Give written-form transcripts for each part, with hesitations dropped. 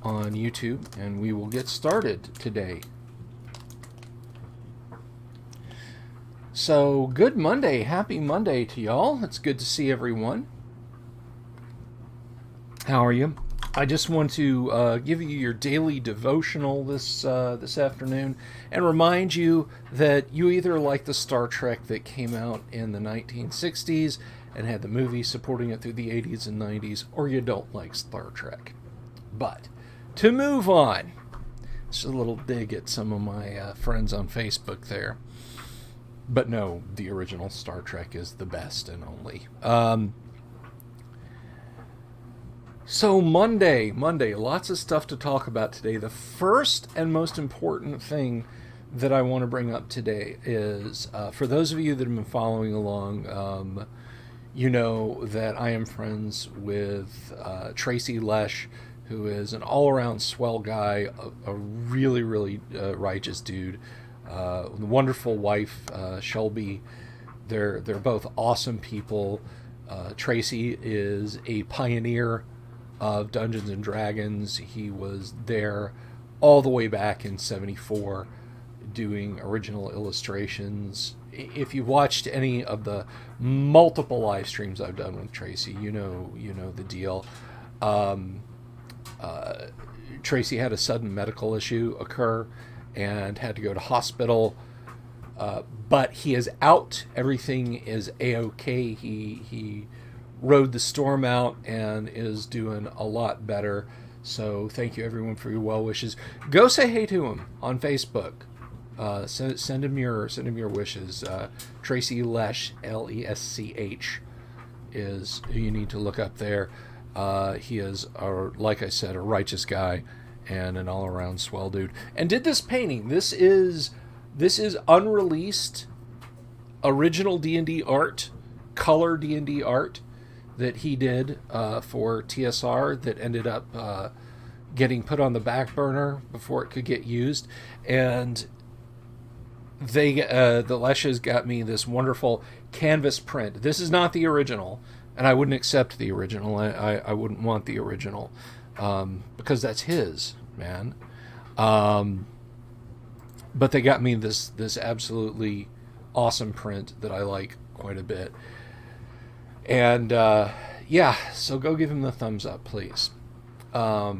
on YouTube, and we will get started today. So, good Monday. Happy Monday to y'all. It's good to see everyone. How are you? I just want to give you your daily devotional this afternoon and remind you that you either like the Star Trek that came out in the 1960s and had the movie supporting it through the 80s and 90s, or you don't like Star Trek. But to move on, just a little dig at some of my friends on Facebook there. But no, the original Star Trek is the best and only. So Monday, lots of stuff to talk about today. The first and most important thing that I want to bring up today is, for those of you that have been following along, you know that I am friends with Tracy Lesh, who is an all-around swell guy, a really, really righteous dude, wonderful wife, Shelby. They're both awesome people. Tracy is a pioneer of Dungeons and Dragons. He was there all the way back in '74 doing original illustrations. If you've watched any of the multiple live streams I've done with Tracy, you know the deal. Tracy had a sudden medical issue occur and had to go to hospital, but he is out. Everything is A-OK. He rode the storm out and is doing a lot better. So thank you everyone for your well wishes. Go say hey to him on Facebook. Send him your wishes. Tracy Lesh, Lesch, is who you need to look up there. He is, like I said, a righteous guy and an all-around swell dude. And did this painting. This is unreleased original D&D art, color D&D art that he did for TSR that ended up getting put on the back burner before it could get used. And the Leshes got me this wonderful canvas print. This is not the original, and I wouldn't accept the original. I wouldn't want the original because that's his, man. But they got me this absolutely awesome print that I like quite a bit. And yeah, so go give him the thumbs up, please. I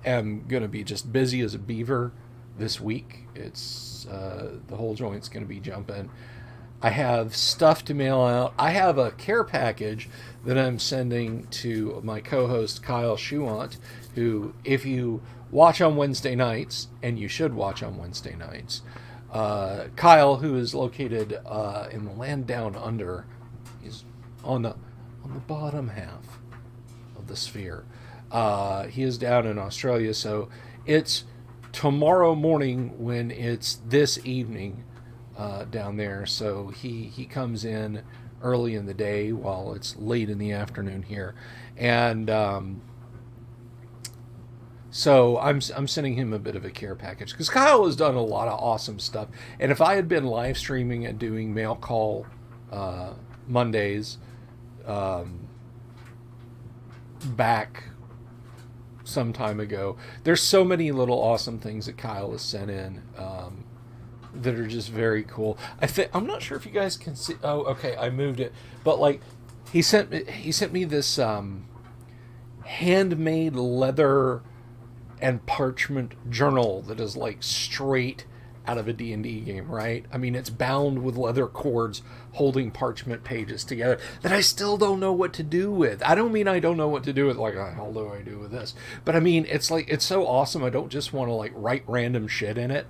am going to be just busy as a beaver this week. It's the whole joint's going to be jumping. I have stuff to mail out. I have a care package that I'm sending to my co-host Kyle Schuant, who, if you watch on Wednesday nights, and you should watch on Wednesday nights, Kyle, who is located in the land down under, he's on the bottom half of the sphere. He is down in Australia, so it's tomorrow morning when it's this evening down there. So he comes in early in the day while it's late in the afternoon here, and so I'm sending him a bit of a care package because Kyle has done a lot of awesome stuff. And if I had been live streaming and doing mail call Mondays back some time ago, there's so many little awesome things that Kyle has sent in that are just very cool. I'm not sure if you guys can see. Oh, okay, I moved it, but like he sent me this handmade leather and parchment journal that is like straight out of a D&D game, right? I mean, it's bound with leather cords holding parchment pages together that I still don't know what to do with. I don't mean I don't know what to do with, like, how do I do with this? But I mean, it's like, it's so awesome. I don't just want to like write random shit in it,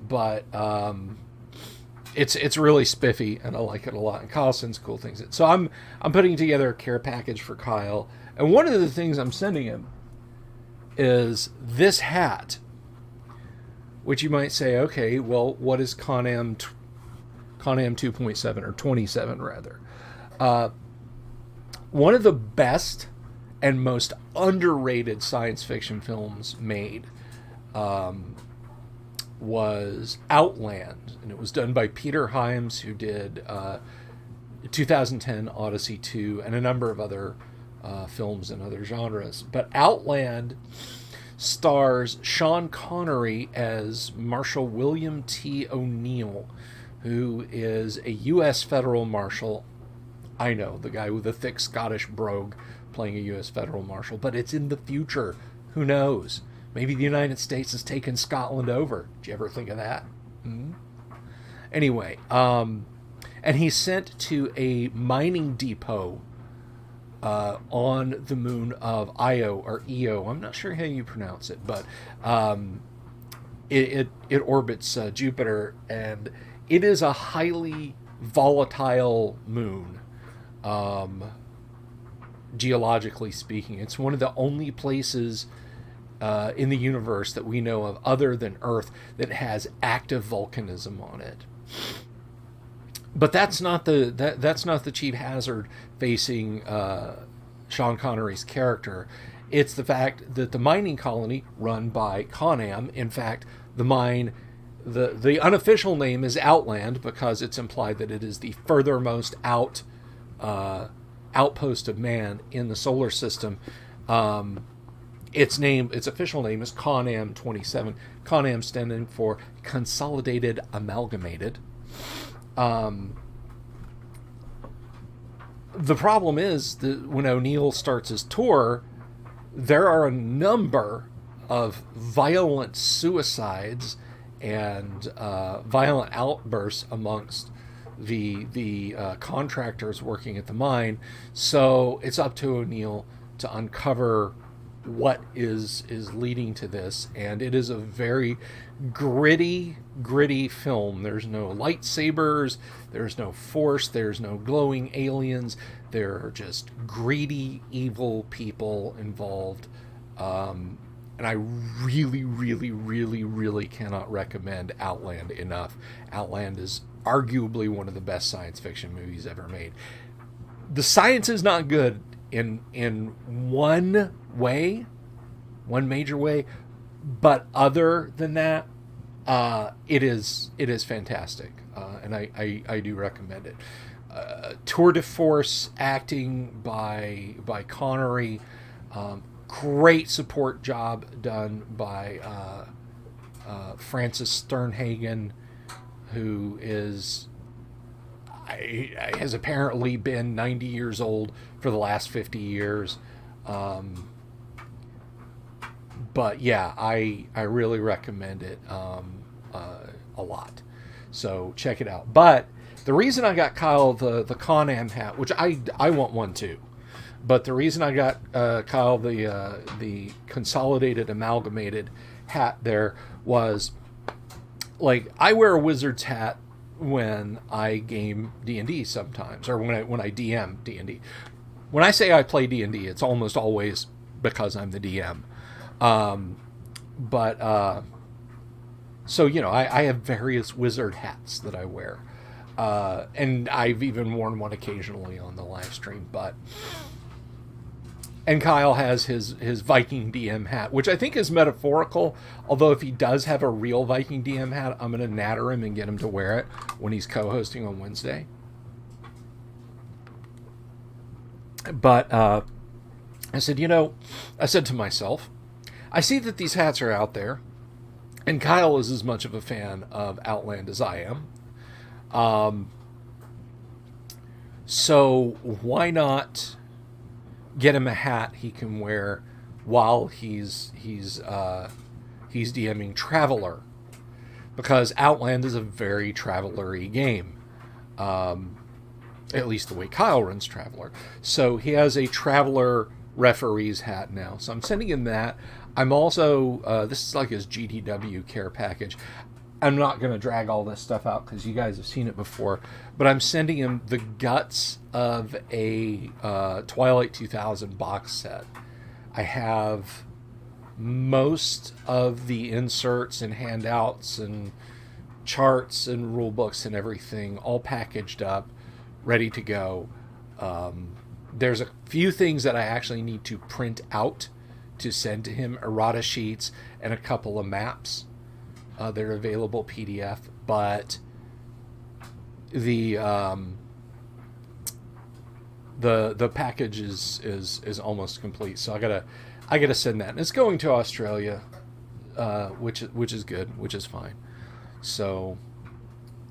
but it's really spiffy and I like it a lot. And Kyle sends cool things in. So I'm putting together a care package for Kyle. And one of the things I'm sending him is this hat, which you might say, okay, well, what is Con-Am 2.7 or 27 rather? One of the best and most underrated science fiction films made was Outland, and it was done by Peter Hyams, who did 2010 Odyssey 2 and a number of other films and other genres. But Outland stars Sean Connery as Marshal William T. O'Neill, who is a U.S. federal marshal. I know, the guy with the thick Scottish brogue playing a U.S. federal marshal, but it's in the future. Who knows? Maybe the United States has taken Scotland over. Did you ever think of that? Anyway, and he's sent to a mining depot on the moon of Io, or Io. I'm not sure how you pronounce it, but it orbits Jupiter, and it is a highly volatile moon, geologically speaking. It's one of the only places in the universe that we know of, other than Earth, that has active volcanism on it. But that's not the chief hazard facing Sean Connery's character. It's the fact that the mining colony run by Conam, in fact, the mine, the unofficial name is Outland, because it's implied that it is the furthermost outpost of man in the solar system. Its official name is Conam 27. Conam standing for Consolidated Amalgamated. The problem is that when O'Neill starts his tour, there are a number of violent suicides and violent outbursts amongst the contractors working at the mine. So it's up to O'Neill to uncover what is leading to this, and it is a very gritty film. There's no lightsabers, there's no force, there's no glowing aliens. There are just greedy, evil people involved, and I really cannot recommend Outland enough. Outland is arguably one of the best science fiction movies ever made. The science is not good in one major way, but other than that, it is fantastic, and I do recommend it. Tour de force acting by Connery, great support job done by Francis Sternhagen, who has apparently been 90 years old for the last 50 years. But yeah, I really recommend it a lot. So check it out. But the reason I got Kyle the Conam hat, which I want one too, but the reason I got Kyle the Consolidated Amalgamated hat there was, like, I wear a Wizards hat when I game D&D sometimes, or when I DM D&D. When I say I play D&D, it's almost always because I'm the DM. So, you know, I have various wizard hats that I wear. And I've even worn one occasionally on the live stream, and Kyle has his Viking DM hat, which I think is metaphorical. Although if he does have a real Viking DM hat, I'm going to natter him and get him to wear it when he's co-hosting on Wednesday. But I said to myself, I see that these hats are out there, and Kyle is as much of a fan of Outland as I am. So why not get him a hat he can wear while he's DMing Traveler, because Outland is a very Traveler-y game, at least the way Kyle runs Traveler. So he has a Traveler referee's hat now, so I'm sending him that. I'm also this is like his GDW care package. I'm not going to drag all this stuff out because you guys have seen it before, but I'm sending him the guts of a Twilight 2000 box set. I have most of the inserts and handouts and charts and rule books and everything all packaged up, ready to go. There's a few things that I actually need to print out to send to him, errata sheets and a couple of maps. They're available PDF, but the The package is almost complete. So I gotta send that, and it's going to Australia, which is good, which is fine. So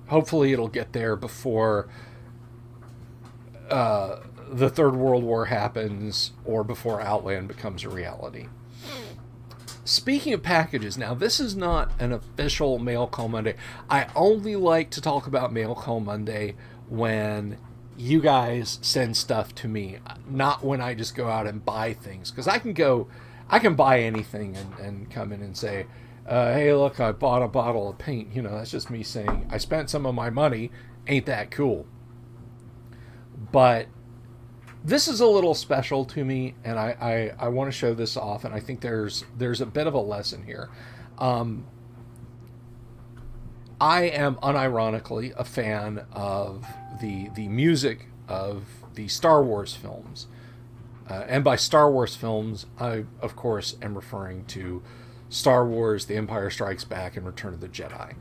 hopefully it'll get there before the Third World War happens, or before Outland becomes a reality. Speaking of packages, now this is not an official Mail Call Monday. I only like to talk about Mail Call Monday when you guys send stuff to me, not when I just go out and buy things. Because I can buy anything and come in and say, hey, look, I bought a bottle of paint. You know, that's just me saying I spent some of my money. Ain't that cool? But this is a little special to me, and I want to show this off, and I think there's a bit of a lesson here. I am unironically a fan of the music of the Star Wars films. And by Star Wars films, I, of course, am referring to Star Wars, The Empire Strikes Back, and Return of the Jedi.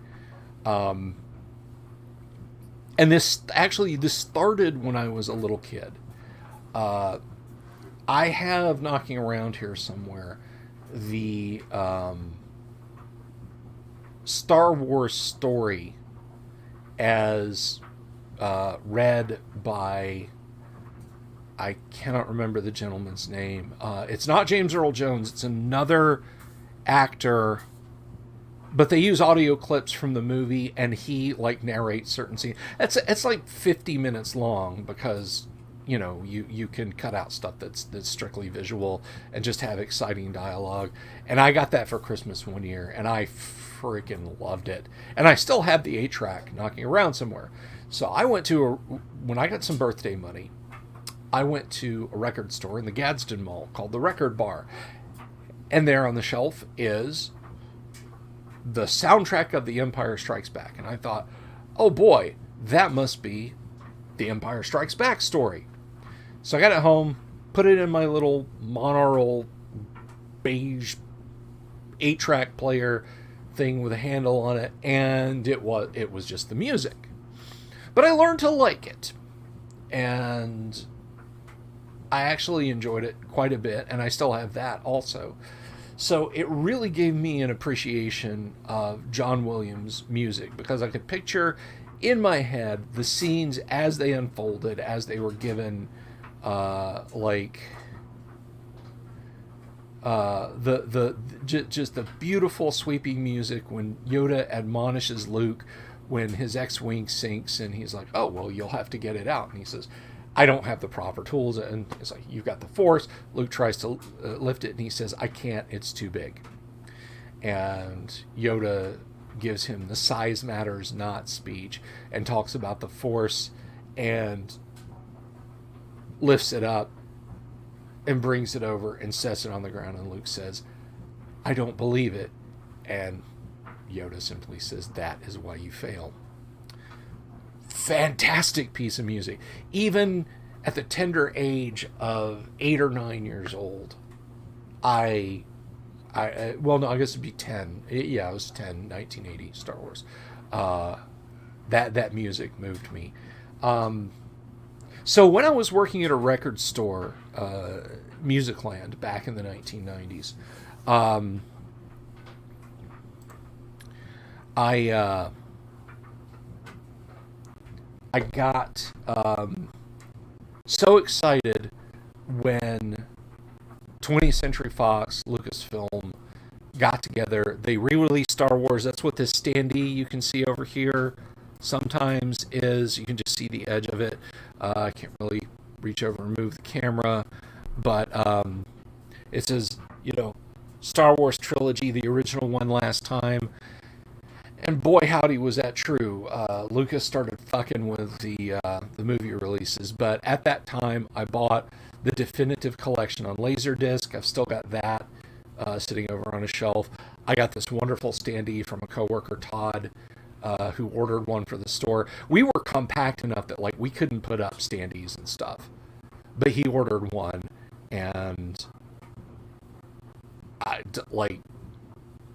And this started when I was a little kid. I have knocking around here somewhere the Star Wars story as read by, I cannot remember the gentleman's name. It's not James Earl Jones. It's another actor, but they use audio clips from the movie, and he like narrates certain scenes. It's like 50 minutes long, because you know you can cut out stuff that's strictly visual and just have exciting dialogue. And I got that for Christmas one year, and I freaking loved it. And I still have the 8-track knocking around somewhere. So I went to when I got some birthday money, I went to a record store in the Gadsden Mall called the Record Bar. And there on the shelf is the soundtrack of The Empire Strikes Back. And I thought, oh boy, that must be The Empire Strikes Back story. So I got it home, put it in my little monaural beige 8-track player thing with a handle on it, and it was just the music. But I learned to like it. And I actually enjoyed it quite a bit, and I still have that also. So it really gave me an appreciation of John Williams' music, because I could picture in my head the scenes as they unfolded, as they were given, just the beautiful sweeping music when Yoda admonishes Luke when his X-wing sinks, and he's like, oh well, you'll have to get it out, and he says, I don't have the proper tools. And it's like, you've got the Force. Luke tries to lift it, and he says, I can't, it's too big. And Yoda gives him the size matters not speech, and talks about the Force, and lifts it up and brings it over and sets it on the ground, and Luke says, I don't believe it. And Yoda simply says, that is why you fail. Fantastic piece of music. Even at the tender age of 8 or 9 years old, well, no, I guess it'd be 10. Yeah, I was 10, 1980, Star Wars. That music moved me. So when I was working at a record store, Musicland, back in the 1990s, I got so excited when 20th Century Fox, Lucasfilm got together. They re-released Star Wars. That's what this standee you can see over here sometimes is. You can just see the edge of it. I can't really reach over and move the camera, but it says, Star Wars Trilogy, the original one last time. And boy, howdy, was that true. Lucas started fucking with the movie releases, but at that time, I bought the definitive collection on Laserdisc. I've still got that sitting over on a shelf. I got this wonderful standee from a coworker, Todd, who ordered one for the store. We were compact enough that we couldn't put up standees and stuff, but he ordered one, and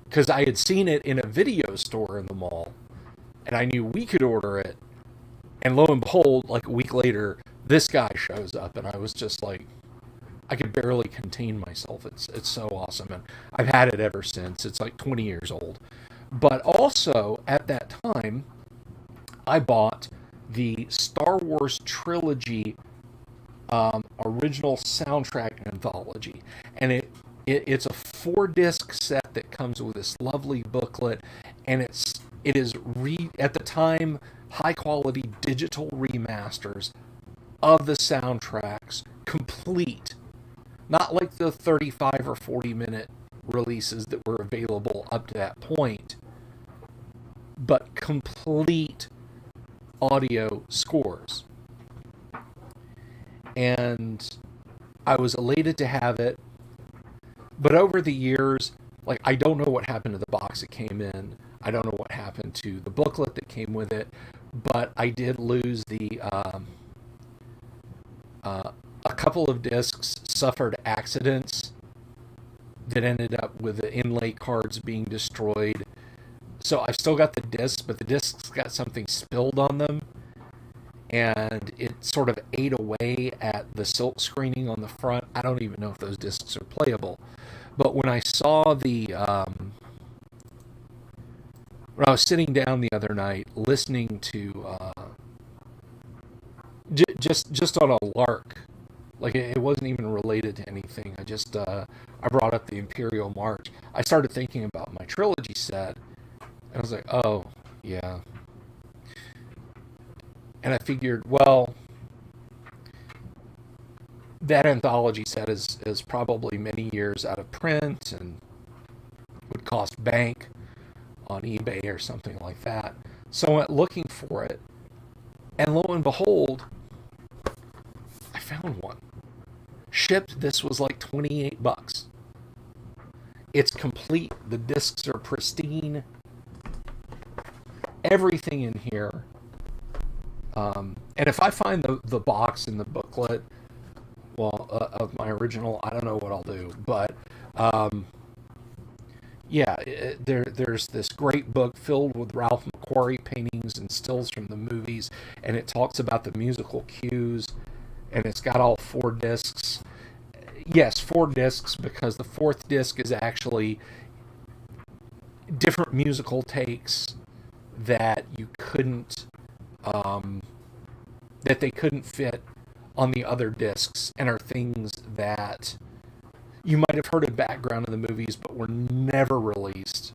because I had seen it in a video store in the mall, and I knew we could order it, and lo and behold, a week later, This guy shows up, and I was just like, I could barely contain myself. It's so awesome, and I've had it ever since. It's like 20 years old. But also, at that time, I bought the Star Wars Trilogy original soundtrack anthology, and it's a 4-disc set that comes with this lovely booklet, and it is at the time high quality digital remasters of the soundtracks, complete, not like the 35 or 40-minute releases that were available up to that point, but complete audio scores. And I was elated to have it, but over the years, like, I don't know what happened to the box it came in. I don't know what happened to the booklet that came with it, but I did lose a couple of discs suffered accidents that ended up with the inlay cards being destroyed. So I've still got the discs, but the discs got something spilled on them, and it sort of ate away at the silk screening on the front. I don't even know if those discs are playable. But when I saw when I was sitting down the other night listening to just on a lark, like it wasn't even related to anything. I brought up the Imperial March. I started thinking about my Trilogy set, and I was like, oh yeah. And I figured, well, that anthology set is probably many years out of print and would cost bank on eBay or something like that. So I went looking for it, and lo and behold, I found one. Shipped, this was like $28. It's complete. The discs are pristine. Everything in here. And if I find the box and the booklet, well, of my original, I don't know what I'll do. But yeah, there's this great book filled with Ralph McQuarrie paintings and stills from the movies, and it talks about the musical cues, and it's got all 4 discs. Yes, 4 discs, because the 4th disc is actually different musical takes that you couldn't, that they couldn't fit on the other discs, and are things that you might have heard in background in the movies, but were never released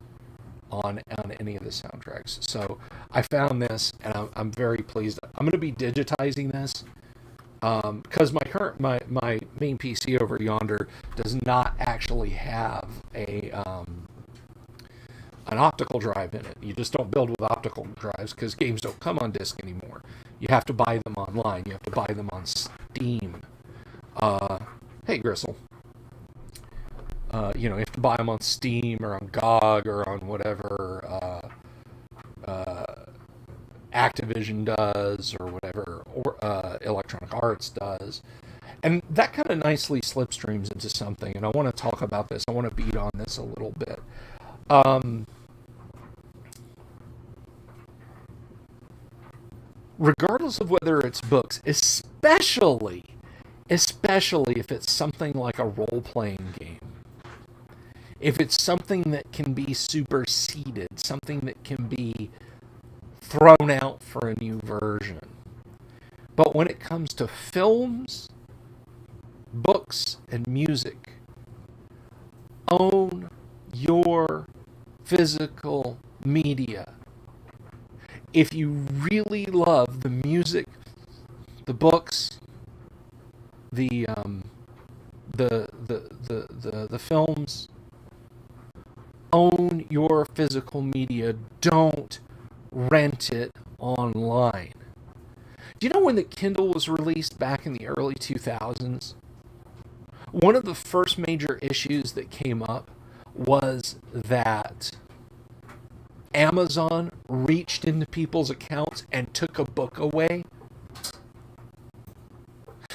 on any of the soundtracks. So I found this, and I'm very pleased. I'm going to be digitizing this, because my main PC over yonder does not actually have an optical drive in it. You just don't build with optical drives because games don't come on disc anymore. You have to buy them online. You have to buy them on Steam. Hey, Gristle. You have to buy them on Steam or on GOG or on whatever Activision does, or whatever Electronic Arts does. And that kind of nicely slipstreams into something, and I want to talk about this. I want to beat on this a little bit. Regardless of whether it's books, especially if it's something like a role-playing game, if it's something that can be superseded, something that can be thrown out for a new version. But when it comes to films, books, and music, own your physical media. If you really love the music, the books, the films, own your physical media. Don't rent it online. Do you know when the Kindle was released back in the early 2000s? One of the first major issues that came up was that Amazon reached into people's accounts and took a book away.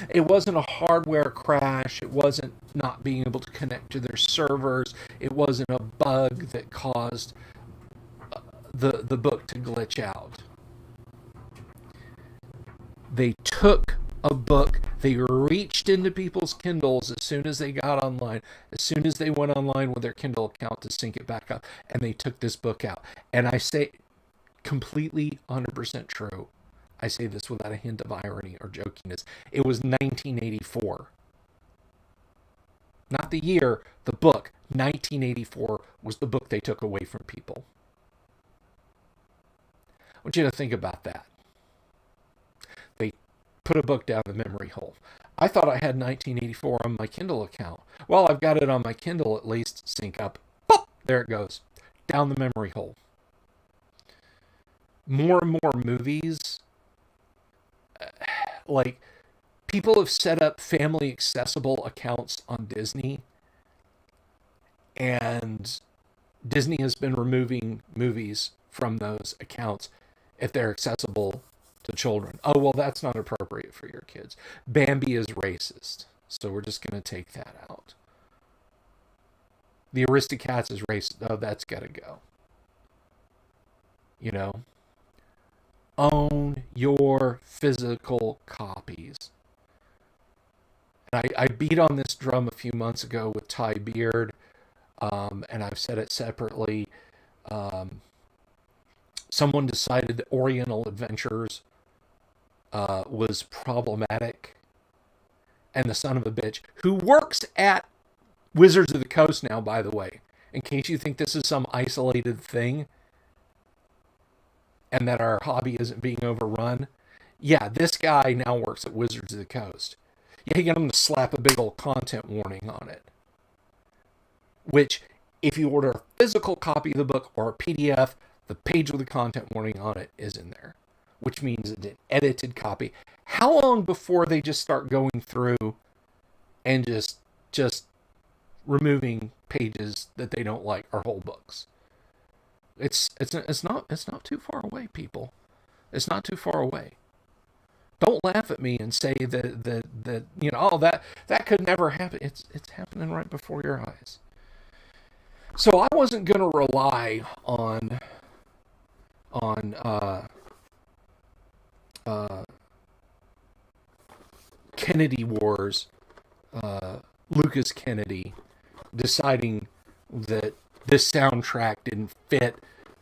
It wasn't a hardware crash. It wasn't not being able to connect to their servers. It wasn't a bug that caused the book to glitch out. They took a book. They reached into people's Kindles as soon as they got online, as soon as they went online with their Kindle account to sync it back up, and they took this book out. And I say completely 100% true. I say this without a hint of irony or jokiness. It was 1984. Not the year, the book. 1984 was the book they took away from people. I want you to think about that. They put a book down the memory hole. I thought I had 1984 on my Kindle account. Well, I've got it on my Kindle at least. Sync up. Pop! There it goes. Down the memory hole. More and more movies, like, people have set up family accessible accounts on Disney, and Disney has been removing movies from those accounts if they're accessible to children. Oh, well, that's not appropriate for your kids. Bambi is racist, so we're just going to take that out. The Aristocats is racist. Oh, that's got to go. You know? Own your physical copies. And I beat on this drum a few months ago with Ty Beard, and I've said it separately. Someone decided that Oriental Adventures was problematic, and the son of a bitch, who works at Wizards of the Coast now, by the way, in case you think this is some isolated thing, and that our hobby isn't being overrun. Yeah, this guy now works at Wizards of the Coast. Yeah, you get him to slap a big old content warning on it. Which, if you order a physical copy of the book or a PDF, the page with the content warning on it is in there. Which means it's an edited copy. How long before they just start going through and just removing pages that they don't like, or whole books? It's not too far away, people. It's not too far away. Don't laugh at me and say that you know, oh, that could never happen. It's happening right before your eyes. So I wasn't going to rely on Kennedy Wars, Lucas Kennedy deciding that this soundtrack didn't fit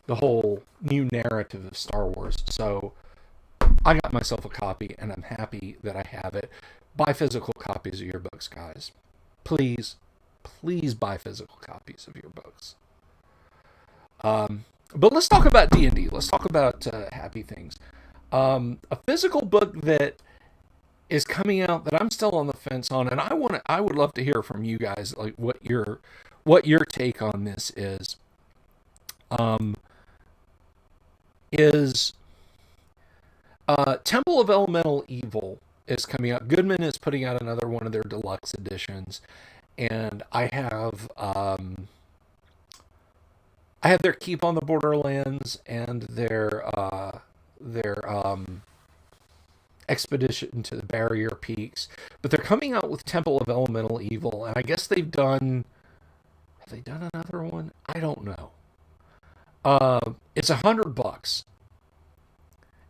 the whole new narrative of Star Wars. So I got myself a copy, and I'm happy that I have it. Buy physical copies of your books, guys. Please, please buy physical copies of your books. But let's talk about D&D. Let's talk about happy things. A physical book that is coming out that I'm still on the fence on, and I would love to hear from you guys, like what your take on this is Temple of Elemental Evil is coming out. Goodman is putting out another one of their deluxe editions, and I have their Keep on the Borderlands and their Expedition to the Barrier Peaks, but they're coming out with Temple of Elemental Evil, and I guess have they done another one? I don't know. It's $100,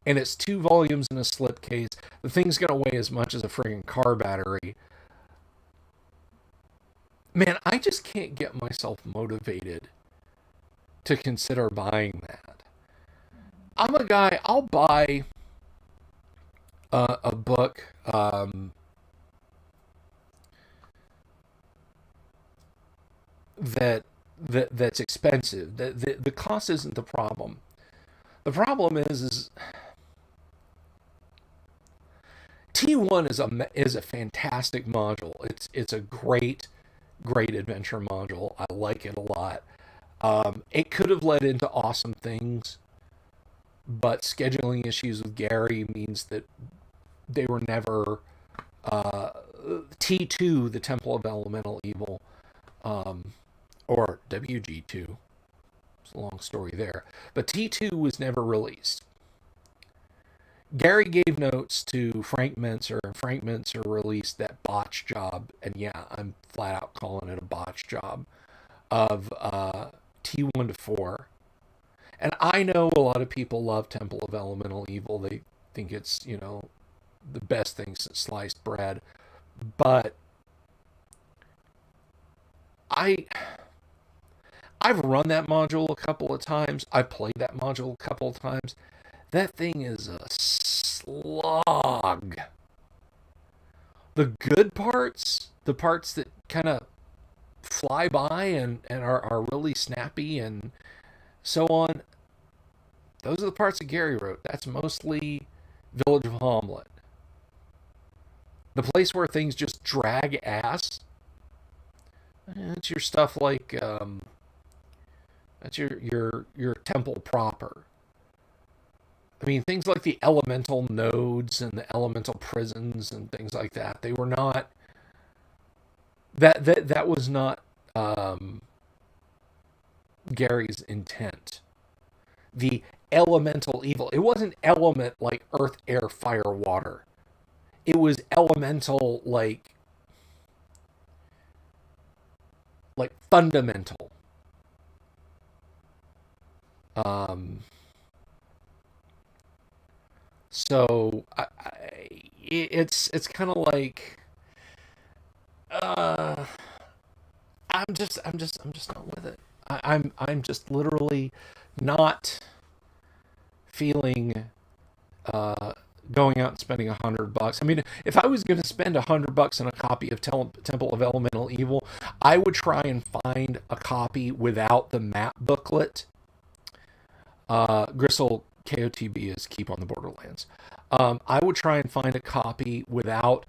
and it's 2 volumes in a slipcase. The thing's gonna weigh as much as a friggin' car battery. Man, I just can't get myself motivated to consider buying that. I'm a guy, I'll buy a book that's expensive. The cost isn't the problem. The problem is T1 is a fantastic module. It's a great adventure module. I like it a lot. It could have led into awesome things, but scheduling issues with Gary means that they were never T2, the Temple of Elemental Evil, or WG2. It's a long story there. But T2 was never released. Gary gave notes to Frank Mentzer, and Frank Mentzer released that botch job, and yeah, I'm flat out calling it a botch job, of T1 to 4. And I know a lot of people love Temple of Elemental Evil. They think it's, the best thing since sliced bread. But I I've run that module a couple of times. I've played that module a couple of times. That thing is a slog. The good parts, the parts that kind of fly by and are really snappy and so on, those are the parts that Gary wrote. That's mostly Village of Hamlet. The place where things just drag ass, it's your stuff like that's your temple proper. I mean, things like the elemental nodes and the elemental prisons and things like that. They were not that was not Gary's intent. The elemental evil. It wasn't element like earth, air, fire, water. It was elemental like fundamental. Um, so it's kind of like uh, I'm just not with it. I'm just literally not feeling uh, going out and spending $100. I mean, if I was going to spend $100 on a copy of Temple of Elemental Evil, I would try and find a copy without the map booklet. Gristle KOTB is Keep on the Borderlands. I would try and find a copy without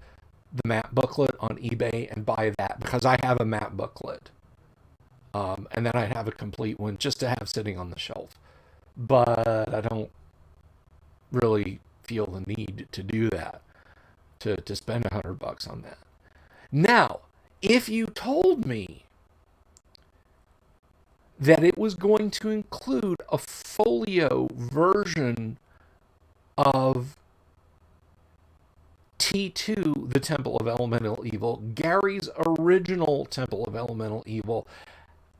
the map booklet on eBay and buy that because I have a map booklet. And then I'd have a complete one just to have sitting on the shelf. But I don't really feel the need to do that, to spend $100 on that. Now, if you told me that it was going to include a folio version of T2, the Temple of Elemental Evil, Gary's original Temple of Elemental Evil,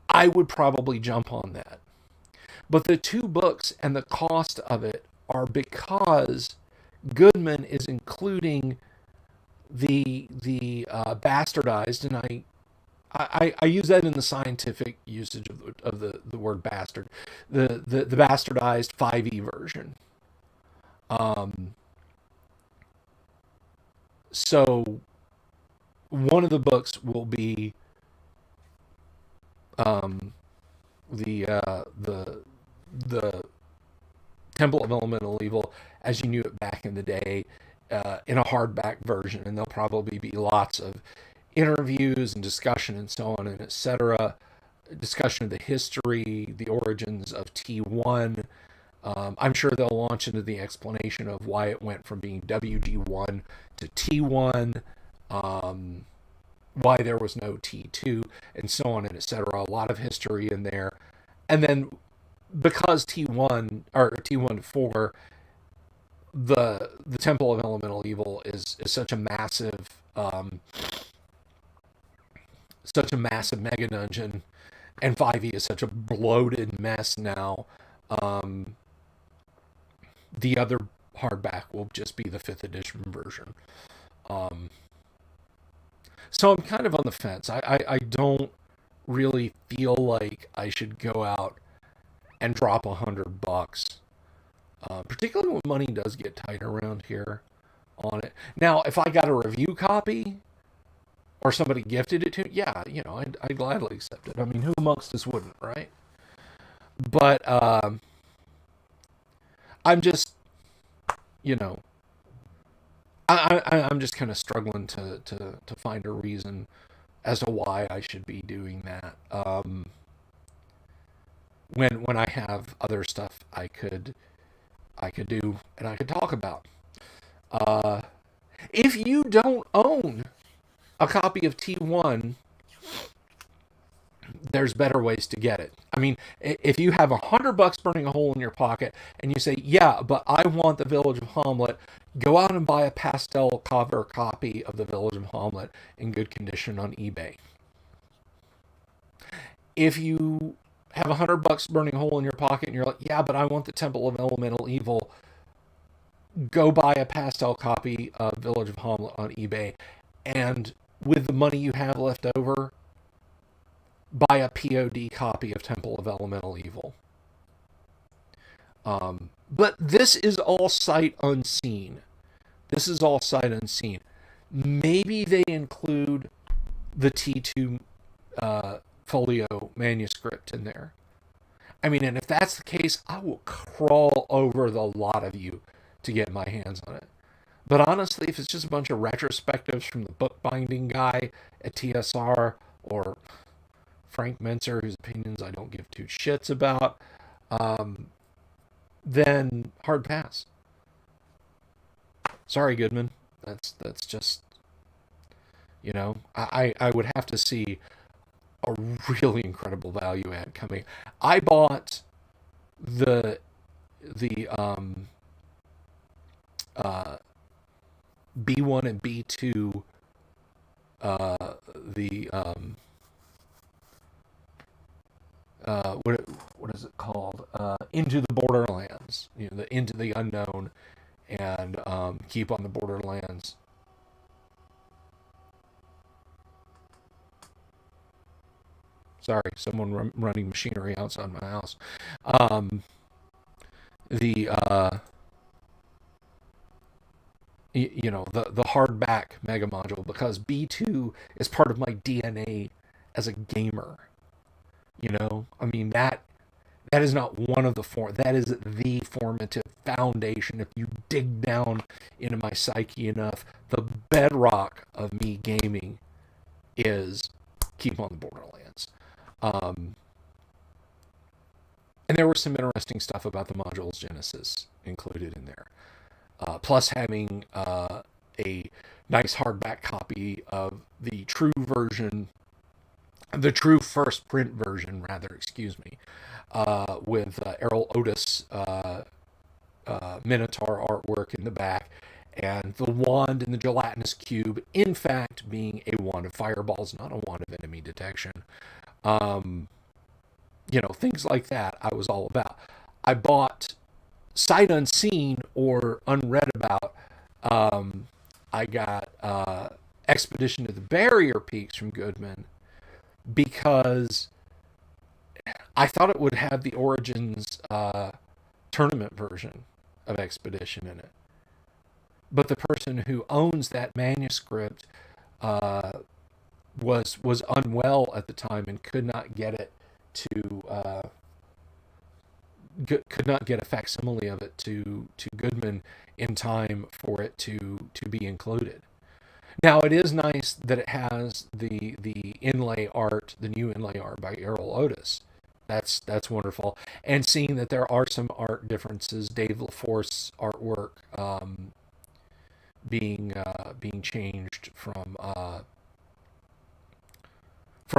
I would probably jump on that. But the two books and the cost of it are because Goodman is including the bastardized, and I use that in the scientific usage of the word bastard, the bastardized 5e version. Um, so one of the books will be the Temple of Elemental Evil as you knew it back in the day, in a hardback version, and there'll probably be lots of interviews and discussion and so on and etc. Discussion of the history, the origins of T1. I'm sure they'll launch into the explanation of why it went from being WG1 to T1, why there was no T2, and so on and etc. A lot of history in there. And then because T1 or T1 to 4, the Temple of Elemental Evil is such a massive mega dungeon, and 5e is such a bloated mess now. The other hardback will just be the 5th edition version. So I'm kind of on the fence. I don't really feel like I should go out and drop $100, particularly when money does get tight around here on it. Now, if I got a review copy or somebody gifted it to me, yeah, I'd gladly accept it. I mean, who amongst us wouldn't, right? But I'm just, I'm just kind of struggling to find a reason as to why I should be doing that. When I have other stuff I could do and I could talk about. If you don't own a copy of T1, there's better ways to get it. I mean, if you have $100 burning a hole in your pocket and you say, yeah, but I want the Village of Hamlet, go out and buy a pastel cover copy of the Village of Hamlet in good condition on eBay. If you have $100 burning a hole in your pocket and you're like, yeah, but I want the Temple of Elemental Evil, go buy a pastel copy of Village of Hamlet on eBay, and with the money you have left over, buy a POD copy of Temple of Elemental Evil. But this is all sight unseen. This is all sight unseen. Maybe they include the T2 folio manuscript in there. I mean, and if that's the case, I will crawl over the lot of you to get my hands on it. But honestly, if it's just a bunch of retrospectives from the bookbinding guy at TSR or Frank Menzer, whose opinions I don't give two shits about, then hard pass. Sorry, Goodman. That's just, you know, I would have to see a really incredible value add coming. I bought the B1 and B2 what is it called? Into the Borderlands, you know, the Into the Unknown, and Keep on the Borderlands. Sorry, someone running machinery outside my house. You know, the hardback mega module, because B2 is part of my DNA as a gamer. You know, I mean, that is not one of the that is the formative foundation. If you dig down into my psyche enough, the bedrock of me gaming is Keep on the Borderlands. And there was some interesting stuff about the module's genesis included in there. Plus having a nice hardback copy of the true version, the true first print version, rather, excuse me, with Errol Otis Minotaur artwork in the back, and the wand in the gelatinous cube, in fact, being a wand of fireballs, not a wand of enemy detection. You know, things like that I was all about. I bought sight unseen or unread about. I got Expedition to the Barrier Peaks from Goodman, because I thought it would have the Origins tournament version of Expedition in it. But the person who owns that manuscript was unwell at the time and could not get it to could not get a facsimile of it to Goodman in time for it to be included. Now, it is nice that it has the inlay art, the new inlay art by Errol Otis. That's wonderful. And seeing that there are some art differences, Dave LaForce's artwork being changed from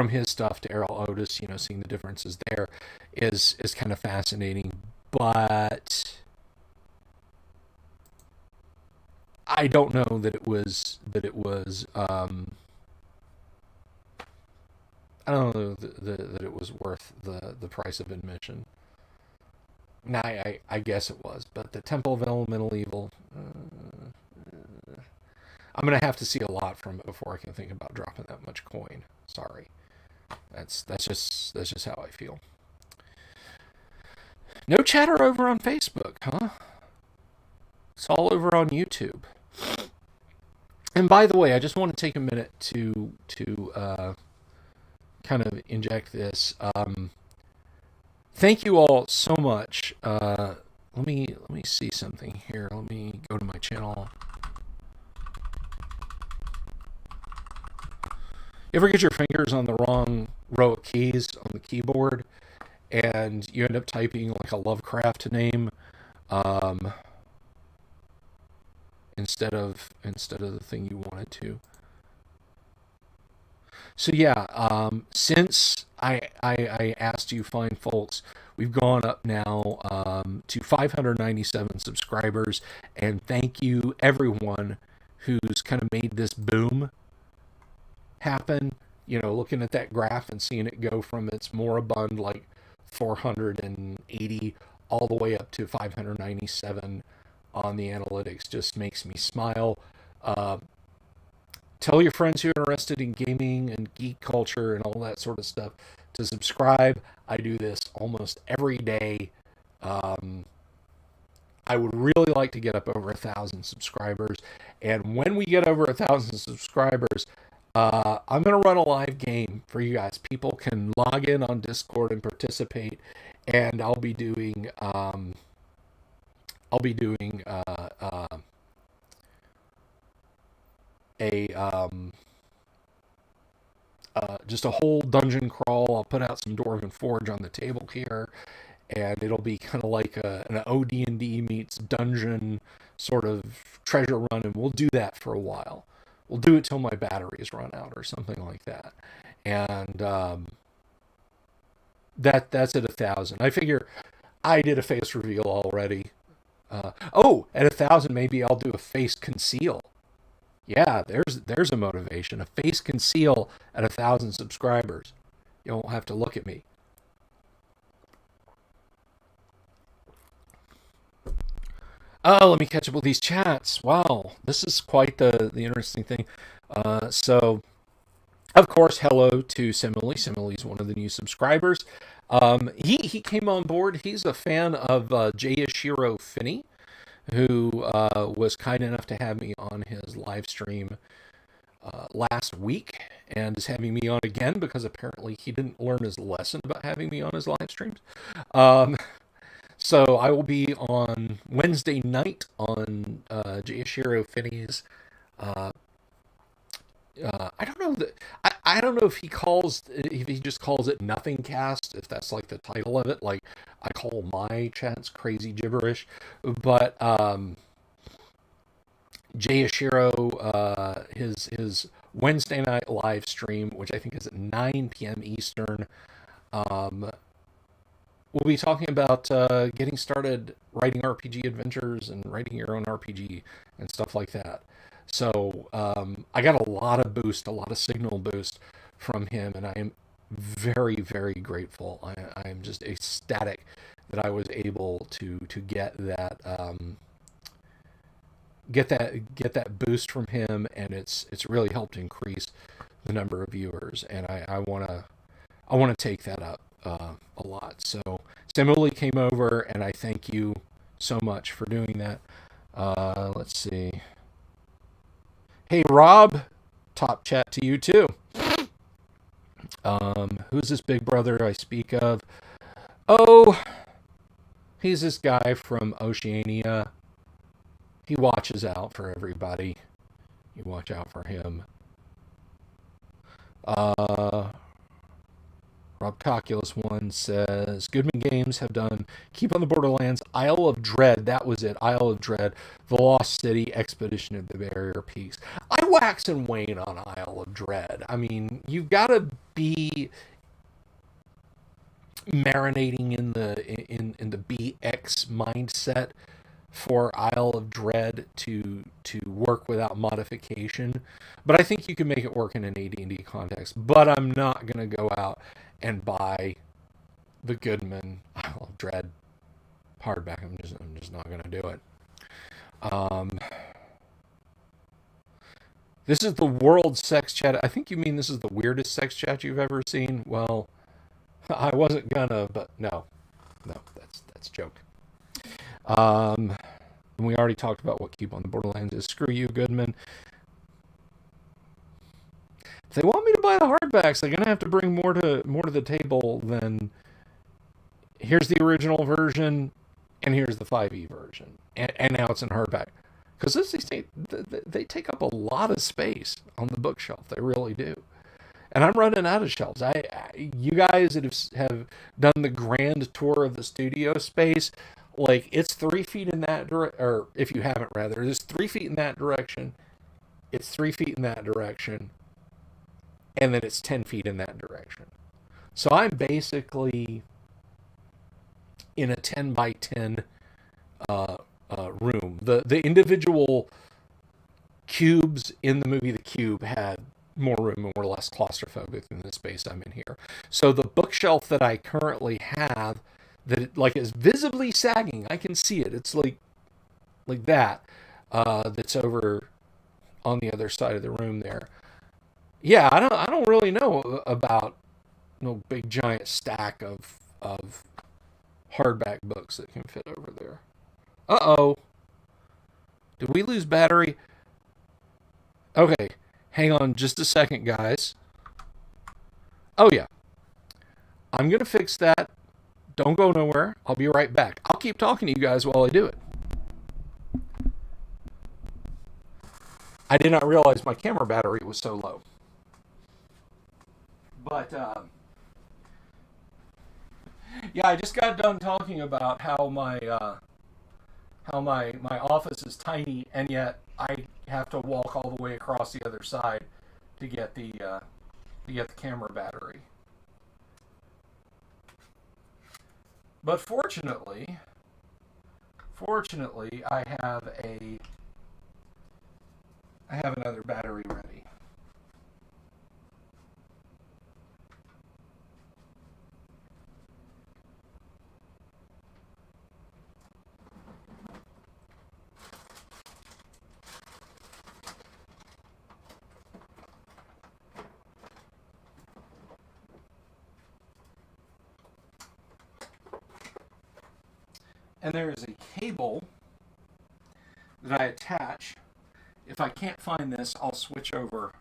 his stuff to Errol Otis, you know, seeing the differences there is kind of fascinating. But I don't know that it was I don't know that it was worth the price of admission. Now, I guess it was, but the Temple of Elemental Evil, I'm gonna have to see a lot from it before I can think about dropping that much coin. Sorry, that's just how I feel. No chatter over on Facebook, huh? It's all over on YouTube. And by the way, I just want to take a minute to kind of inject this. Thank you all so much. Let me see something here. Let me go to my channel. You ever get your fingers on the wrong row of keys on the keyboard, and you end up typing like a Lovecraft name instead of the thing you wanted to? So yeah, since I asked you fine folks, we've gone up now to 597 subscribers, and thank you everyone who's kind of made this boom happen. You know, looking at that graph and seeing it go from its moribund like 480 all the way up to 597 on the analytics just makes me smile. Uh, Tell your friends who are interested in gaming and geek culture and all that sort of stuff to subscribe. I do this almost every day. Um, I would really like to get up over 1,000 subscribers. And when we get over 1,000 subscribers, I'm going to run a live game for you guys. People can log in on Discord and participate. And I'll be doing a just a whole dungeon crawl. I'll put out some Dwarven Forge on the table here, and it'll be kind of like an OD&D meets dungeon sort of treasure run, and we'll do that for a while. We'll do it till my batteries run out or something like that. And that's at 1,000. I figure I did a face reveal already. At 1,000, maybe I'll do a face conceal. Yeah, there's a motivation. A face conceal at 1,000 subscribers. You won't have to look at me. Let me catch up with these chats. Wow, this is quite the interesting thing. So, of course, hello to Simile. Simile's one of the new subscribers. He came on board. He's a fan of Jayashiro Finney, who was kind enough to have me on his live stream last week, and is having me on again because apparently he didn't learn his lesson about having me on his live streams. So I will be on Wednesday night on Jayashiro Finney's. I don't know that I don't know if he just calls it Nothing Cast, if that's like the title of it. Like I call my chats Crazy Gibberish, but Jayashiro, his Wednesday night live stream, which I think is at 9 p.m. Eastern. We'll be talking about getting started writing RPG adventures and writing your own RPG and stuff like that. So I got a lot of signal boost from him, and I am very, very grateful. I am just ecstatic that I was able to get that get that boost from him, and it's really helped increase the number of viewers, and I want to take that up a lot. So Simile came over, and I thank you so much for doing that. Let's see. Hey Rob, top chat to you too. Who's this big brother I speak of? Oh, he's this guy from Oceania. He watches out for everybody. You watch out for him. Rob Calculus 1 says, Goodman Games have done Keep on the Borderlands, Isle of Dread. That was it. Isle of Dread, The Lost City, Expedition of the Barrier Peaks. I wax and wane on Isle of Dread. I mean, you've got to be marinating in the BX mindset for Isle of Dread to work without modification. But I think you can make it work in an AD&D context. But I'm not going to go out and buy the Goodman Isle of Dread hardback. I'm just not going to do it. This is the world sex chat. I think you mean this is the weirdest sex chat you've ever seen. Well, I wasn't gonna, but no, that's a joke. And we already talked about what Keep on the Borderlands is. Screw you, Goodman. If they want me to buy the hardbacks, they're gonna have to bring more to the table than here's the original version and here's the 5e version, and now it's in hardback. Because they take up a lot of space on the bookshelf. They really do. And I'm running out of shelves. You guys that have done the grand tour of the studio space, like it's 3 feet in that direction, or if you haven't, rather, it's 3 feet in that direction. It's 3 feet in that direction. And then it's 10 feet in that direction. So I'm basically in a 10 by 10 room. The individual cubes in the movie The Cube had more room and were less claustrophobic than the space I'm in here. So the bookshelf that I currently have, that is visibly sagging, I can see it. It's like like that, that's over on the other side of the room there. Yeah, I don't really know about no big giant stack of hardback books that can fit over there. Uh-oh. Did we lose battery? Okay, hang on just a second, guys. Oh, yeah. I'm going to fix that. Don't go nowhere. I'll be right back. I'll keep talking to you guys while I do it. I did not realize my camera battery was so low. But, yeah, I just got done talking about how my office is tiny, and yet I have to walk all the way across the other side to get the camera battery. But fortunately, I have another battery ready. And there is a cable that I attach. If I can't find this, I'll switch over.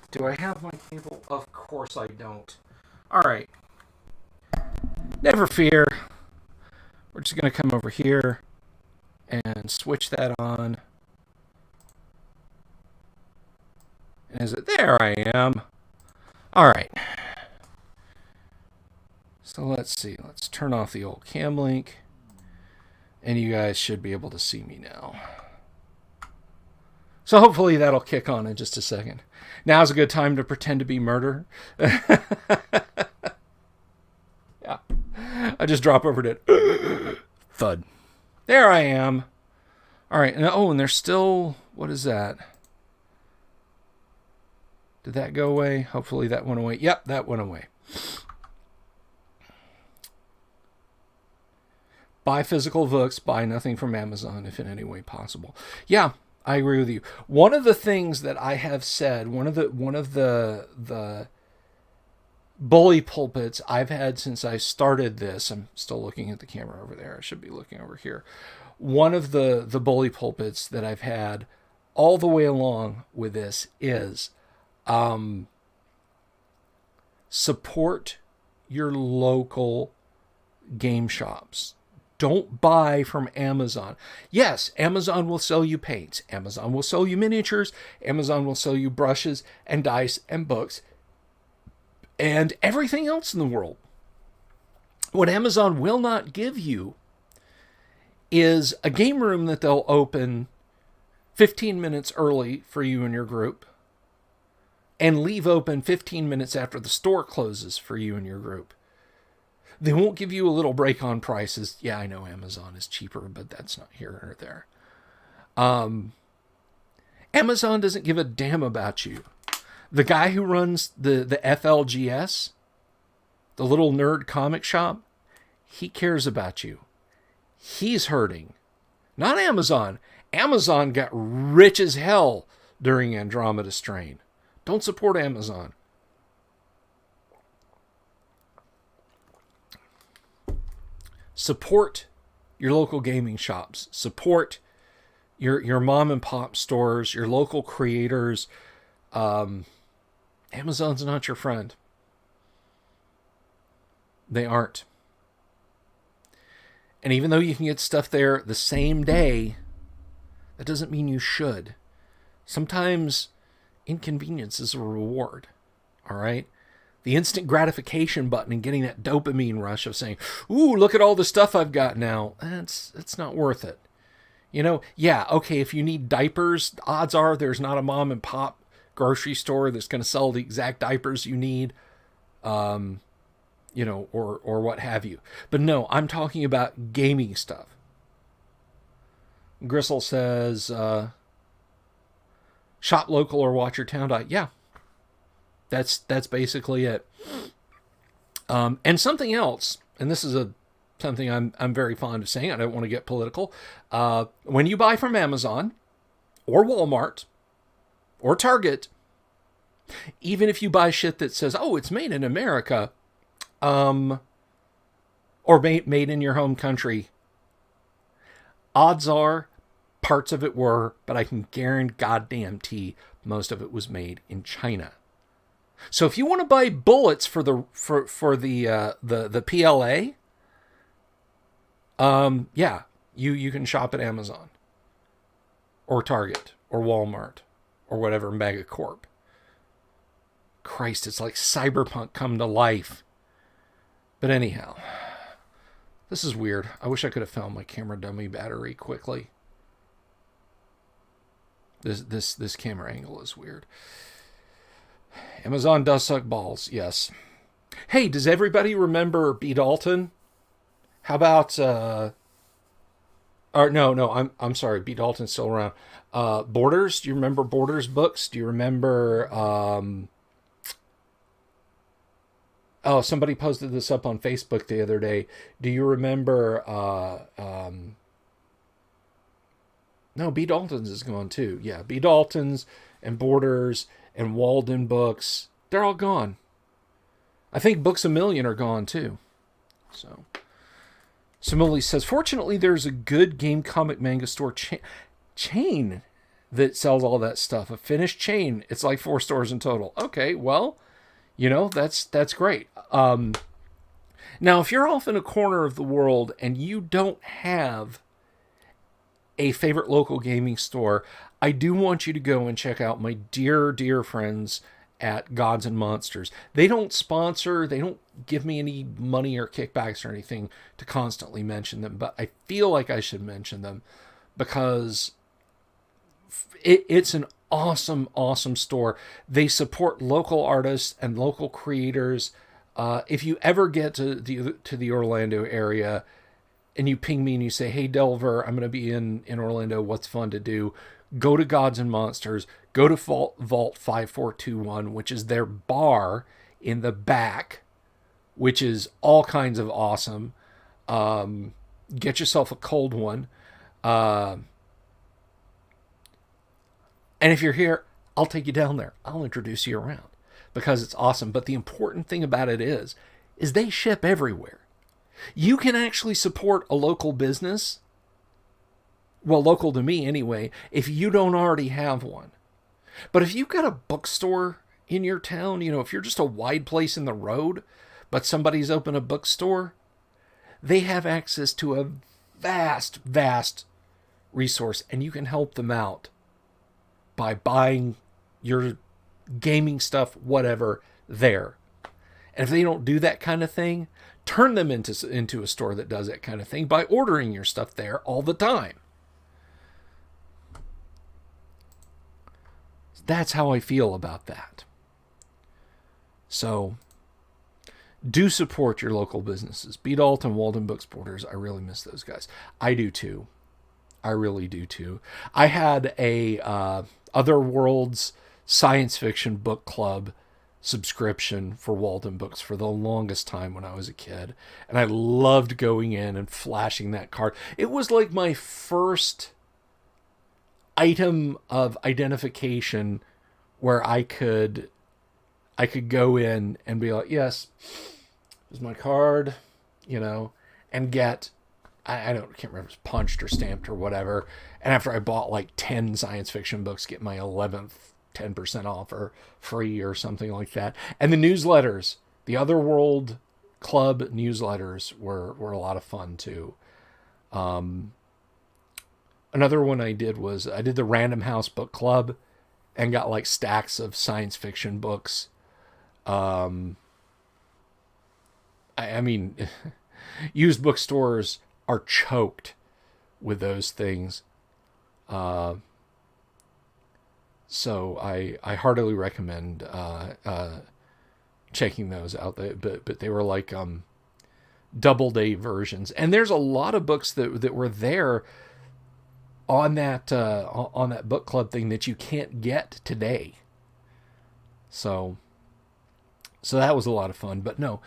Do I have my cable? Of course I don't. All right. Never fear. We're just going to come over here and switch that on. And is it there? I am. All right. So let's see. Let's turn off the old cam link. And you guys should be able to see me now. So hopefully that'll kick on in just a second. Now's a good time to pretend to be murder. Yeah. I just drop over to thud. There I am. All right. And there's still, what is that? Did that go away? Hopefully that went away. Yep, that went away. Buy physical books, buy nothing from Amazon if in any way possible. Yeah, I agree with you. One of the things that I have said, one of the bully pulpits I've had since I started this, I'm still looking at the camera over there. I should be looking over here. One of the bully pulpits that I've had all the way along with this is support your local game shops. Don't buy from Amazon. Yes, Amazon will sell you paints. Amazon will sell you miniatures. Amazon will sell you brushes and dice and books and everything else in the world. What Amazon will not give you is a game room that they'll open 15 minutes early for you and your group and leave open 15 minutes after the store closes for you and your group. They won't give you a little break on prices. Yeah, I know Amazon is cheaper, but that's not here or there. Amazon doesn't give a damn about you. The guy who runs the FLGS, the little nerd comic shop, he cares about you. He's hurting. Not Amazon. Amazon got rich as hell during Andromeda Strain. Don't support Amazon. Support your local gaming shops. Support your mom and pop stores, your local creators. Amazon's not your friend. They aren't. And even though you can get stuff there the same day, that doesn't mean you should. Sometimes inconvenience is a reward. All right? The instant gratification button and getting that dopamine rush of saying, ooh, look at all the stuff I've got now. It's not worth it. You know, yeah, okay, if you need diapers, odds are there's not a mom and pop grocery store that's going to sell the exact diapers you need, or what have you. But no, I'm talking about gaming stuff. Gristle says, shop local or watch your town die. Yeah. That's basically it. And something else, and this is a something I'm very fond of saying. I don't want to get political. When you buy from Amazon or Walmart or Target, even if you buy shit that says, "Oh, it's made in America," or made in your home country, odds are parts of it were, but I can guarantee most of it was made in China. So if you want to buy bullets for the PLA, yeah, you can shop at Amazon or Target or Walmart or whatever megacorp. Christ, it's like Cyberpunk come to life. But anyhow, this is weird. I wish I could have found my camera dummy battery quickly. This camera angle is weird. Amazon does suck balls, yes. Hey, does everybody remember B. Dalton? How about or no, I'm sorry, B. Dalton's still around. Borders, do you remember Borders books? Do you remember oh, somebody posted this up on Facebook the other day. Do you remember no, B. Daltons is gone too. Yeah, B. Daltons and Borders and Walden books, they're all gone. I think Books A Million are gone too. So, Simile says, fortunately, there's a good game comic manga store chain that sells all that stuff. A finished chain. It's like 4 stores in total. Okay, well, that's great. Now, if you're off in a corner of the world and you don't have a favorite local gaming store, I do want you to go and check out my dear, dear friends at Gods and Monsters. They don't sponsor, they don't give me any money or kickbacks or anything to constantly mention them, but I feel like I should mention them because it's an awesome, awesome store. They support local artists and local creators. If you ever get to the Orlando area and you ping me and you say, "Hey, Delver, I'm going to be in Orlando. What's fun to do?" Go to Gods and Monsters. Go to Vault 5421, which is their bar in the back, which is all kinds of awesome. Get yourself a cold one. And if you're here, I'll take you down there. I'll introduce you around because it's awesome. But the important thing about it is they ship everywhere. You can actually support a local business, well, local to me anyway, if you don't already have one. But if you've got a bookstore in your town, if you're just a wide place in the road, but somebody's opened a bookstore, they have access to a vast, vast resource, and you can help them out by buying your gaming stuff, whatever, there. And if they don't do that kind of thing, turn them into a store that does that kind of thing by ordering your stuff there all the time. That's how I feel about that. So, do support your local businesses. B. Dalton, Walden Books, Borders. I really miss those guys. I do too. I really do too. I had a Other Worlds science fiction book club subscription for Walden Books for the longest time when I was a kid. And I loved going in and flashing that card. It was like my first item of identification where I could go in and be like, yes, here's my card, and get, I can't remember if it was punched or stamped or whatever. And after I bought like 10 science fiction books, get my 11th 10% off or free or something like that. And the newsletters, the Otherworld Club newsletters were a lot of fun too. Another one I did was I did the Random House Book Club and got like stacks of science fiction books. I mean, used bookstores are choked with those things. So I heartily recommend checking those out. But they were like Doubleday versions, and there's a lot of books that were there on that book club thing that you can't get today. So that was a lot of fun. But no,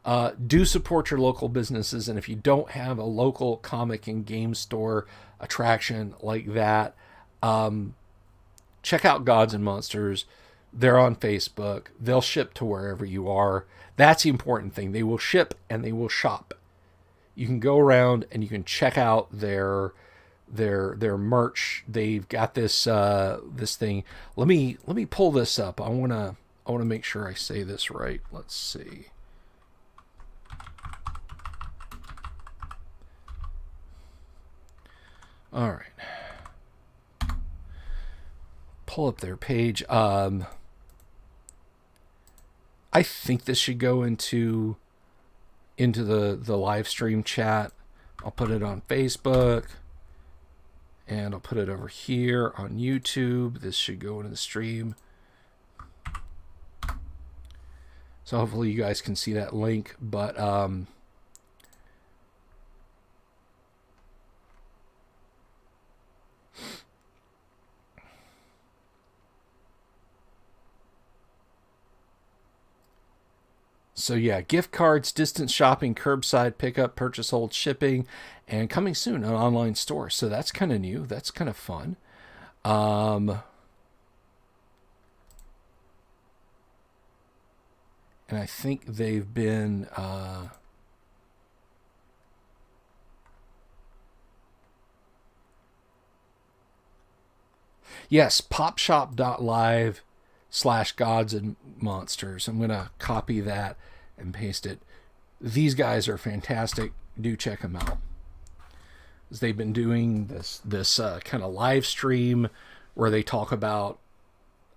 Do support your local businesses, and if you don't have a local comic and game store attraction like that, check out Gods and Monsters. They're on Facebook. They'll ship to wherever you are. That's the important thing. They will ship and they will shop. You can go around and you can check out their merch. They've got this this thing. Let me pull this up. I wanna make sure I say this right. Let's see. All right. Pull up their page. I think this should go into the live stream chat. I'll put it on Facebook, and I'll put it over here on YouTube. This should go into the stream. So hopefully you guys can see that link, but so yeah, gift cards, distance shopping, curbside pickup, purchase, hold, shipping, and coming soon, an online store. So that's kind of new. That's kind of fun. And I think they've been yes, popshop.live/gods and monsters. I'm going to copy that and paste it. These guys are fantastic. Do check them out. They've been doing this kind of live stream where they talk about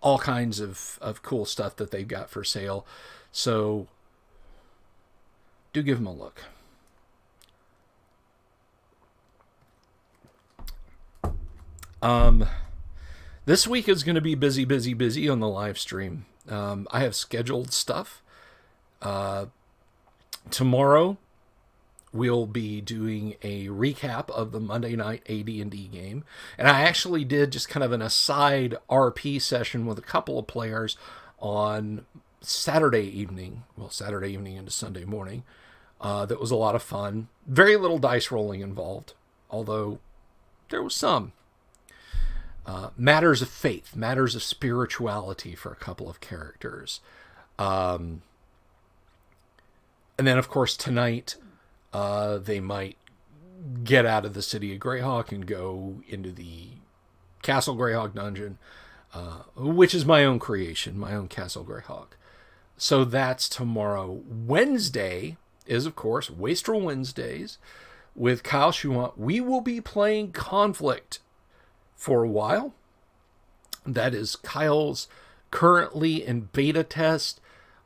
all kinds of cool stuff that they've got for sale. So do give them a look. This week is going to be busy on the live stream. I have scheduled stuff. Tomorrow, we'll be doing a recap of the Monday night AD&D game. And I actually did just kind of an aside RP session with a couple of players on Saturday evening into Sunday morning. That was a lot of fun. Very little dice rolling involved, although there was some. Matters of faith, matters of spirituality for a couple of characters. And then, of course, tonight, they might get out of the city of Greyhawk and go into the Castle Greyhawk dungeon, which is my own creation, my own Castle Greyhawk. So that's tomorrow. Wednesday is, of course, Wastrel Wednesdays with Kyle Schumont. We will be playing Conflict for a while. That is Kyle's currently in beta test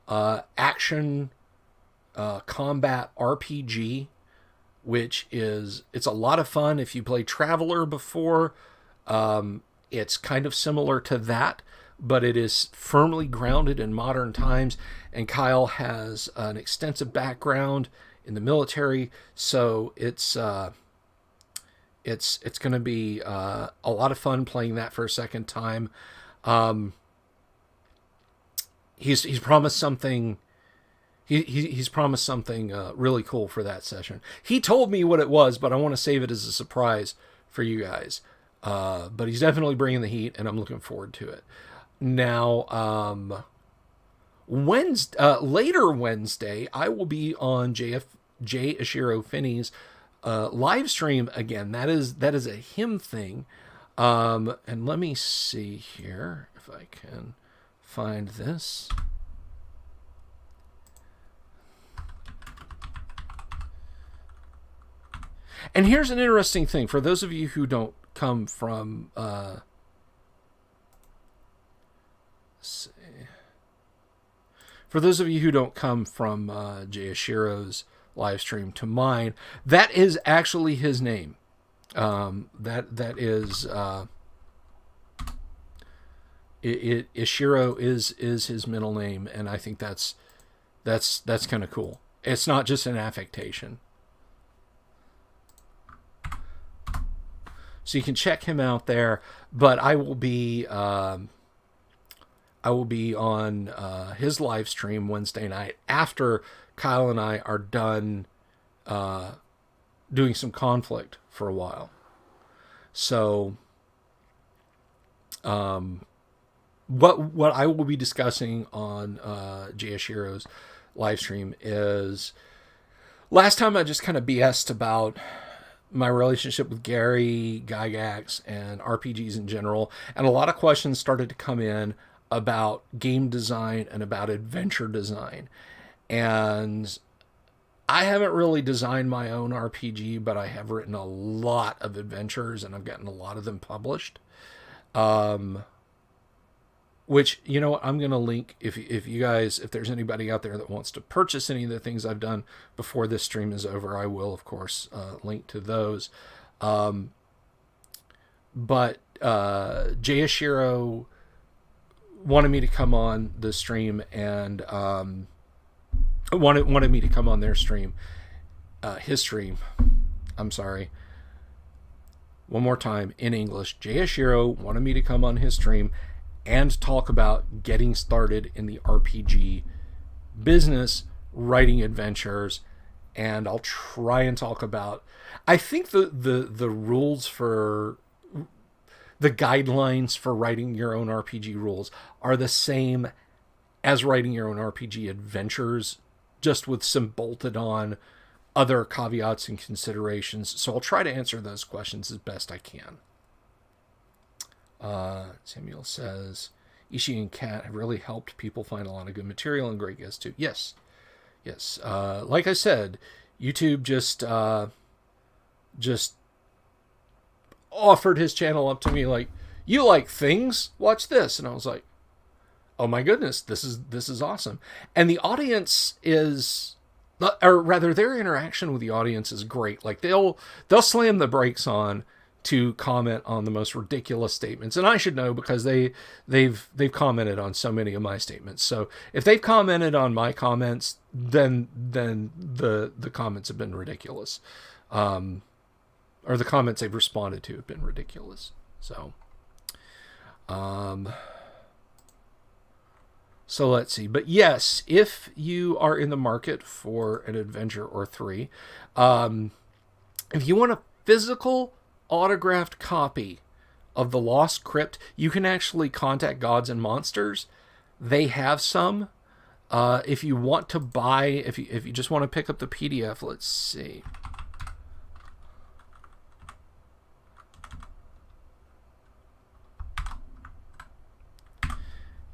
action combat RPG, which it's a lot of fun. If you play Traveler before, it's kind of similar to that, but it is firmly grounded in modern times, and Kyle has an extensive background in the military, so it's going to be a lot of fun playing that for a second time. He's promised something. He's promised something really cool for that session. He told me what it was, but I want to save it as a surprise for you guys. But he's definitely bringing the heat, and I'm looking forward to it. Now, later Wednesday, I will be on Jayashiro Finney's live stream again. That is a him thing. And let me see here if I can find this. And here's an interesting thing for those of you who don't come from Jayashiro's live stream to mine, that is actually his name. That is Ishiro is his middle name, and I think that's kind of cool. It's not just an affectation. So you can check him out there, but I will be I will be on his live stream Wednesday night after Kyle and I are done doing some conflict for a while. So, what I will be discussing on Jayashiro's live stream is, last time I just kind of BS'd about my relationship with Gary, Gygax, and RPGs in general, and a lot of questions started to come in about game design and about adventure design. And I haven't really designed my own RPG, but I have written a lot of adventures, and I've gotten a lot of them published. Which, you know what, I'm going to link, if you guys, if there's anybody out there that wants to purchase any of the things I've done before this stream is over, I will, of course, link to those. But Jayashiro wanted me to come on the stream, and wanted me to come on their stream, his stream. I'm sorry. One more time in English. Jayashiro wanted me to come on his stream and talk about getting started in the RPG business, writing adventures, and I'll try and talk about, I think the rules for, the guidelines for writing your own RPG rules are the same as writing your own RPG adventures, just with some bolted on other caveats and considerations. So I'll try to answer those questions as best I can. Samuel says, Ishii and Kat have really helped people find a lot of good material and great guests too. Yes. Like I said, YouTube just offered his channel up to me like, you like things? Watch this. And I was like, oh my goodness, this is awesome. And the audience is, or rather their interaction with the audience is great. Like they'll slam the brakes on to comment on the most ridiculous statements. And I should know because they've commented on so many of my statements. So if they've commented on my comments, then the comments have been ridiculous. Or the comments they've responded to have been ridiculous. So let's see. But yes, if you are in the market for an adventure or three, if you want a physical autographed copy of The Lost Crypt, you can actually contact Gods and Monsters. They have some. If you want to buy, if you just want to pick up the PDF, let's see.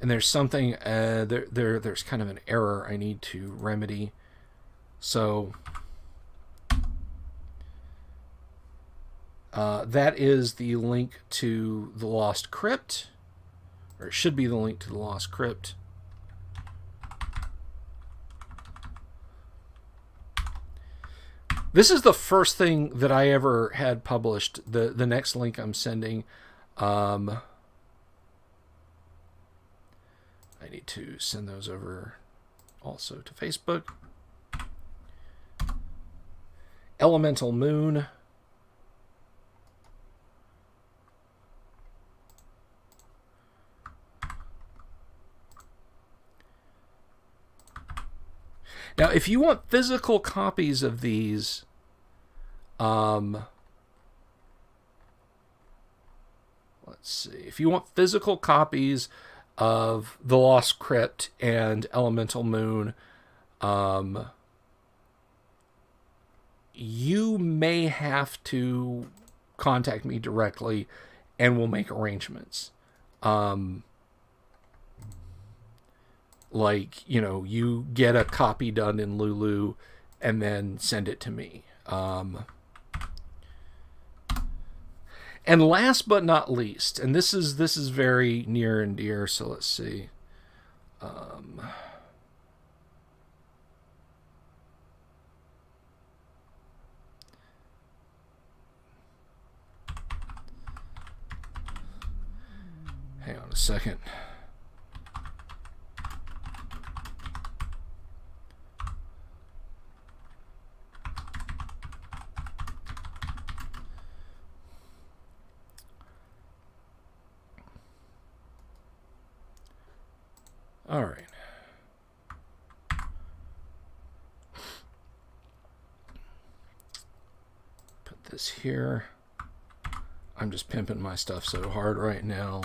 And there's something, there's kind of an error I need to remedy. So that is the link to The Lost Crypt, or it should be the link to The Lost Crypt. This is the first thing that I ever had published. The next link I'm sending, I need to send those over also to Facebook. Elemental Moon. Now, if you want physical copies of these, let's see. If you want physical copies of The Lost Crypt and Elemental Moon, you may have to contact me directly and we'll make arrangements. Like, you know, you get a copy done in Lulu and then send it to me. And last but not least, and this is very near and dear, so let's see. Hang on a second. All right. Put this here. I'm just pimping my stuff so hard right now.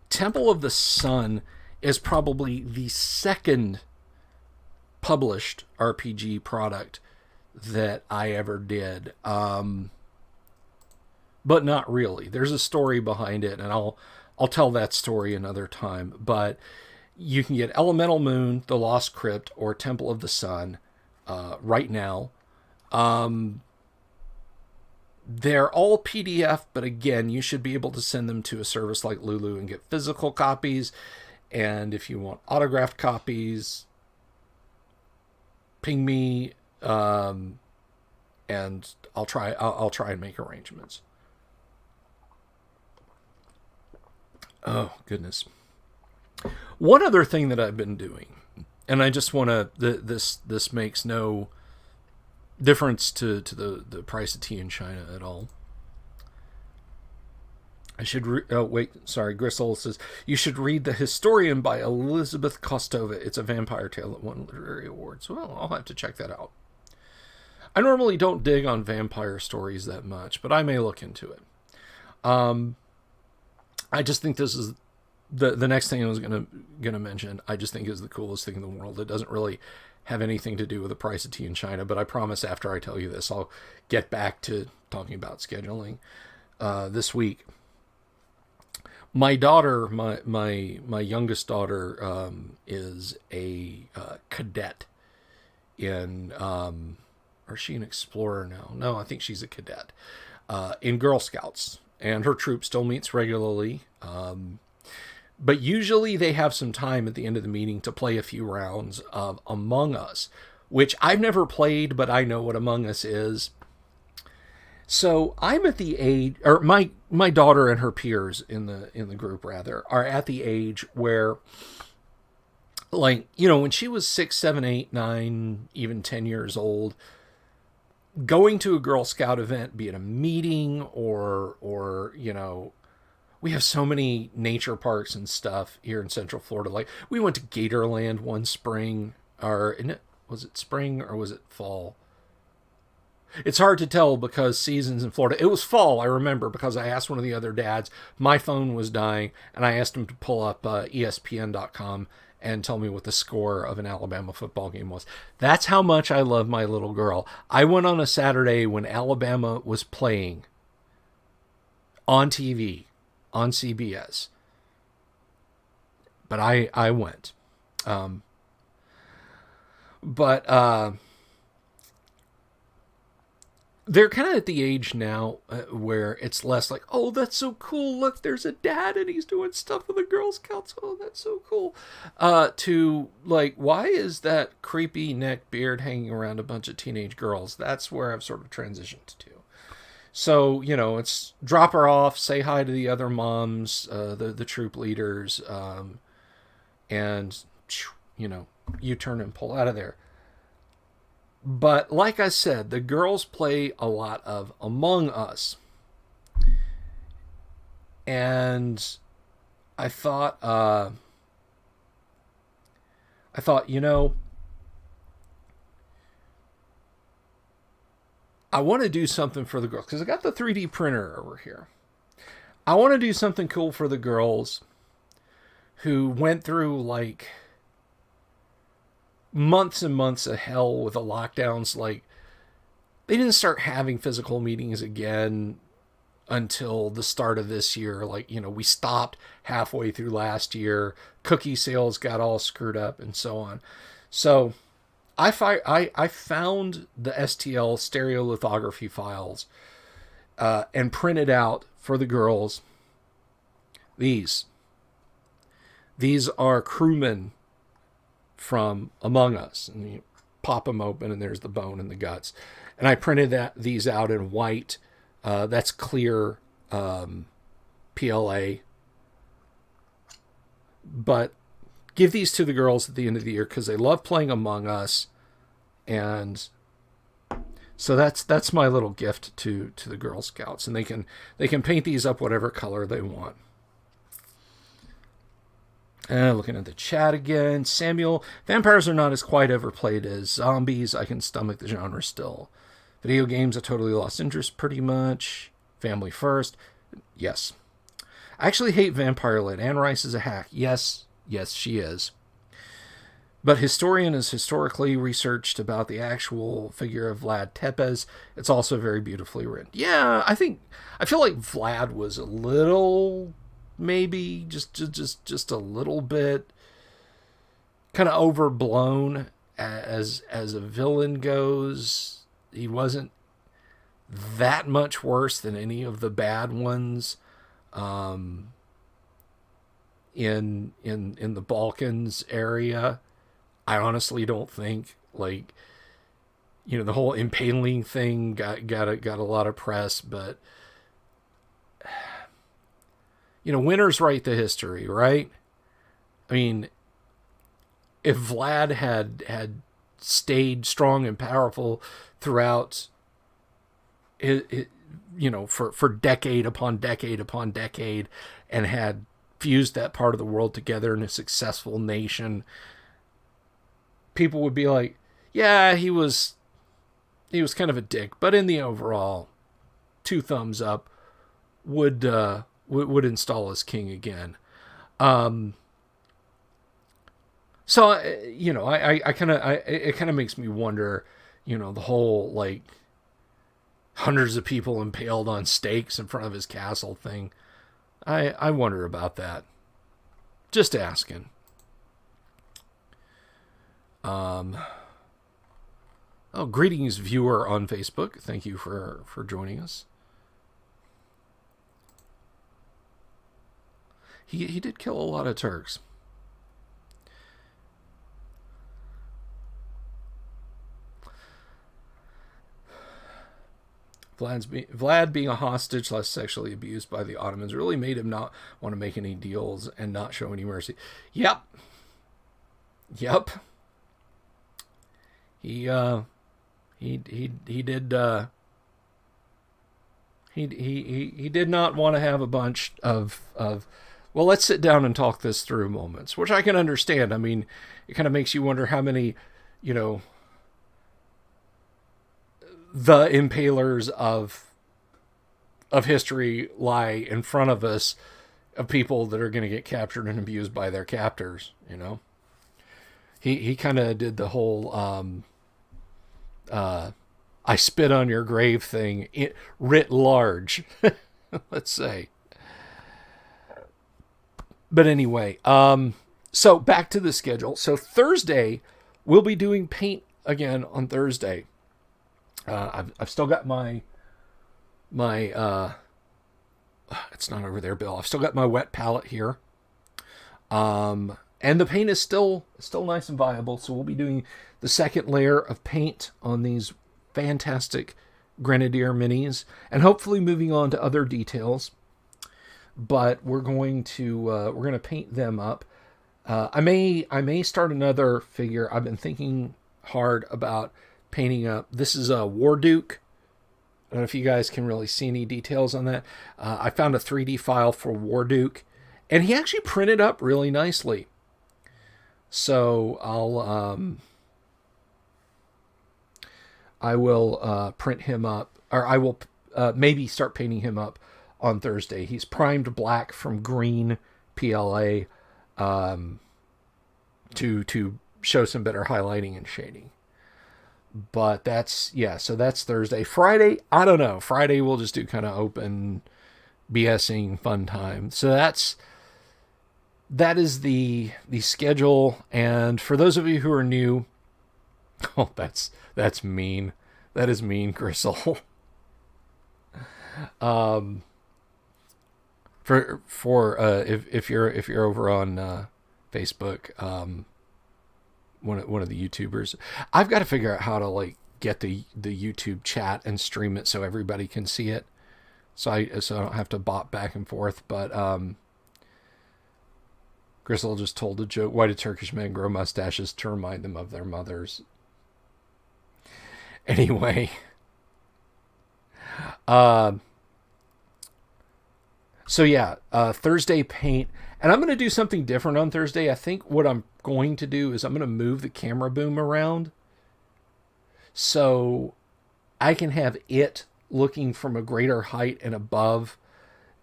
Temple of the Sun is probably the second published RPG product that I ever did. But not really. There's a story behind it, and I'll tell that story another time. But you can get Elemental Moon, The Lost Crypt, or Temple of the Sun right now. They're all PDF, but again, you should be able to send them to a service like Lulu and get physical copies. And if you want autographed copies, ping me, and I'll try and make arrangements. Oh, goodness. One other thing that I've been doing, and I just want to, this makes no difference to the price of tea in China at all. I should Gristle says you should read The Historian by Elizabeth Kostova. It's a vampire tale that won literary awards. Well, I'll have to check that out. I normally don't dig on vampire stories that much, but I may look into it. I just think this is the next thing I was gonna mention. I just think is the coolest thing in the world. It doesn't really have anything to do with the price of tea in China, but I promise after I tell you this, I'll get back to talking about scheduling this week. My daughter, my youngest daughter, is a cadet in, or is she an explorer now? No, I think she's a cadet in Girl Scouts, and her troop still meets regularly. But usually they have some time at the end of the meeting to play a few rounds of Among Us, which I've never played, but I know what Among Us is. So I'm at the age, or my daughter and her peers in the group rather are at the age where, like, you know, when she was 6, 7, 8, 9, even 10 years old, going to a Girl Scout event, be it a meeting or you know, we have so many nature parks and stuff here in Central Florida. Like, we went to Gatorland one spring, or was it spring or was it fall? It's hard to tell because seasons in Florida. It was fall, I remember, because I asked one of the other dads. My phone was dying, and I asked him to pull up ESPN.com and tell me what the score of an Alabama football game was. That's how much I love my little girl. I went on a Saturday when Alabama was playing on TV, on CBS. But I went. They're kind of at the age now where it's less like, oh, that's so cool. Look, there's a dad and he's doing stuff with the Girl Scouts. Oh, that's so cool. To like, why is that creepy neck beard hanging around a bunch of teenage girls? That's where I've sort of transitioned to. So, you know, it's drop her off, say hi to the other moms, the troop leaders, and, you know, you turn and pull out of there. But like I said, the girls play a lot of Among Us. And I thought, you know, I want to do something for the girls, because I got the 3D printer over here. I want to do something cool for the girls who went through, like, months and months of hell with the lockdowns. Like, they didn't start having physical meetings again until the start of this year. Like, you know, we stopped halfway through last year. Cookie sales got all screwed up and so on. So I found the STL stereolithography files and printed out for the girls these. These are crewmen from Among Us, and you pop them open and there's the bone and the guts. And I printed these out in white. That's clear PLA. But give these to the girls at the end of the year because they love playing Among Us. And so that's my little gift to the Girl Scouts. And they can paint these up whatever color they want. Looking at the chat again. Samuel, vampires are not as quite overplayed as zombies. I can stomach the genre still. Video games, I totally lost interest pretty much. Family first. Yes. I actually hate Vampire Lit. Anne Rice is a hack. Yes, she is. But Historian has historically researched about the actual figure of Vlad Tepes. It's also very beautifully written. Yeah, I feel like Vlad was a little, maybe just a little bit kind of overblown as a villain goes. He wasn't that much worse than any of the bad ones in the Balkans area. I honestly don't think, like, the whole impaling thing got a lot of press, but winners write the history, right? I mean, if Vlad had stayed strong and powerful throughout for decade upon decade upon decade, and had fused that part of the world together in a successful nation, people would be like, yeah, he was kind of a dick, but in the overall, 2 thumbs up, would install as king again. So it kind of makes me wonder, the whole, like, hundreds of people impaled on stakes in front of his castle thing. I wonder about that. Just asking. Greetings, viewer on Facebook. Thank you for joining us. He did kill a lot of Turks. Vlad being a hostage, less sexually abused by the Ottomans, really made him not want to make any deals and not show any mercy. Yep. He did. He did not want to have a bunch of well, let's sit down and talk this through moments, which I can understand. I mean, it kind of makes you wonder how many, the impalers of history lie in front of us, of people that are going to get captured and abused by their captors. He kind of did the whole I spit on your grave thing writ large, let's say. But anyway, so back to the schedule. So Thursday, we'll be doing paint again on Thursday. I've still got my it's not over there, Bill. I've still got my wet palette here. And the paint is still nice and viable. So we'll be doing the second layer of paint on these fantastic Grenadier minis, and hopefully moving on to other details. But we're going to paint them up. I may start another figure. I've been thinking hard about painting up. This is a Warduke. I don't know if you guys can really see any details on that. I found a 3D file for Warduke, and he actually printed up really nicely. So I will print him up, or I will maybe start painting him up on Thursday. He's primed black from green PLA to show some better highlighting and shading. But so that's Thursday. Friday, I don't know. Friday we'll just do kind of open BSing fun time. So that is the schedule. And for those of you who are new, oh, that's mean. That is mean, Gristle. If you're over on Facebook, one of the YouTubers, I've got to figure out how to get the YouTube chat and stream it so everybody can see it, so I don't have to bop back and forth. But Gristle just told a joke. Why do Turkish men grow mustaches? To remind them of their mothers. Anyway, So yeah, Thursday paint, and I'm going to do something different on Thursday. I think what I'm going to do is I'm going to move the camera boom around so I can have it looking from a greater height and above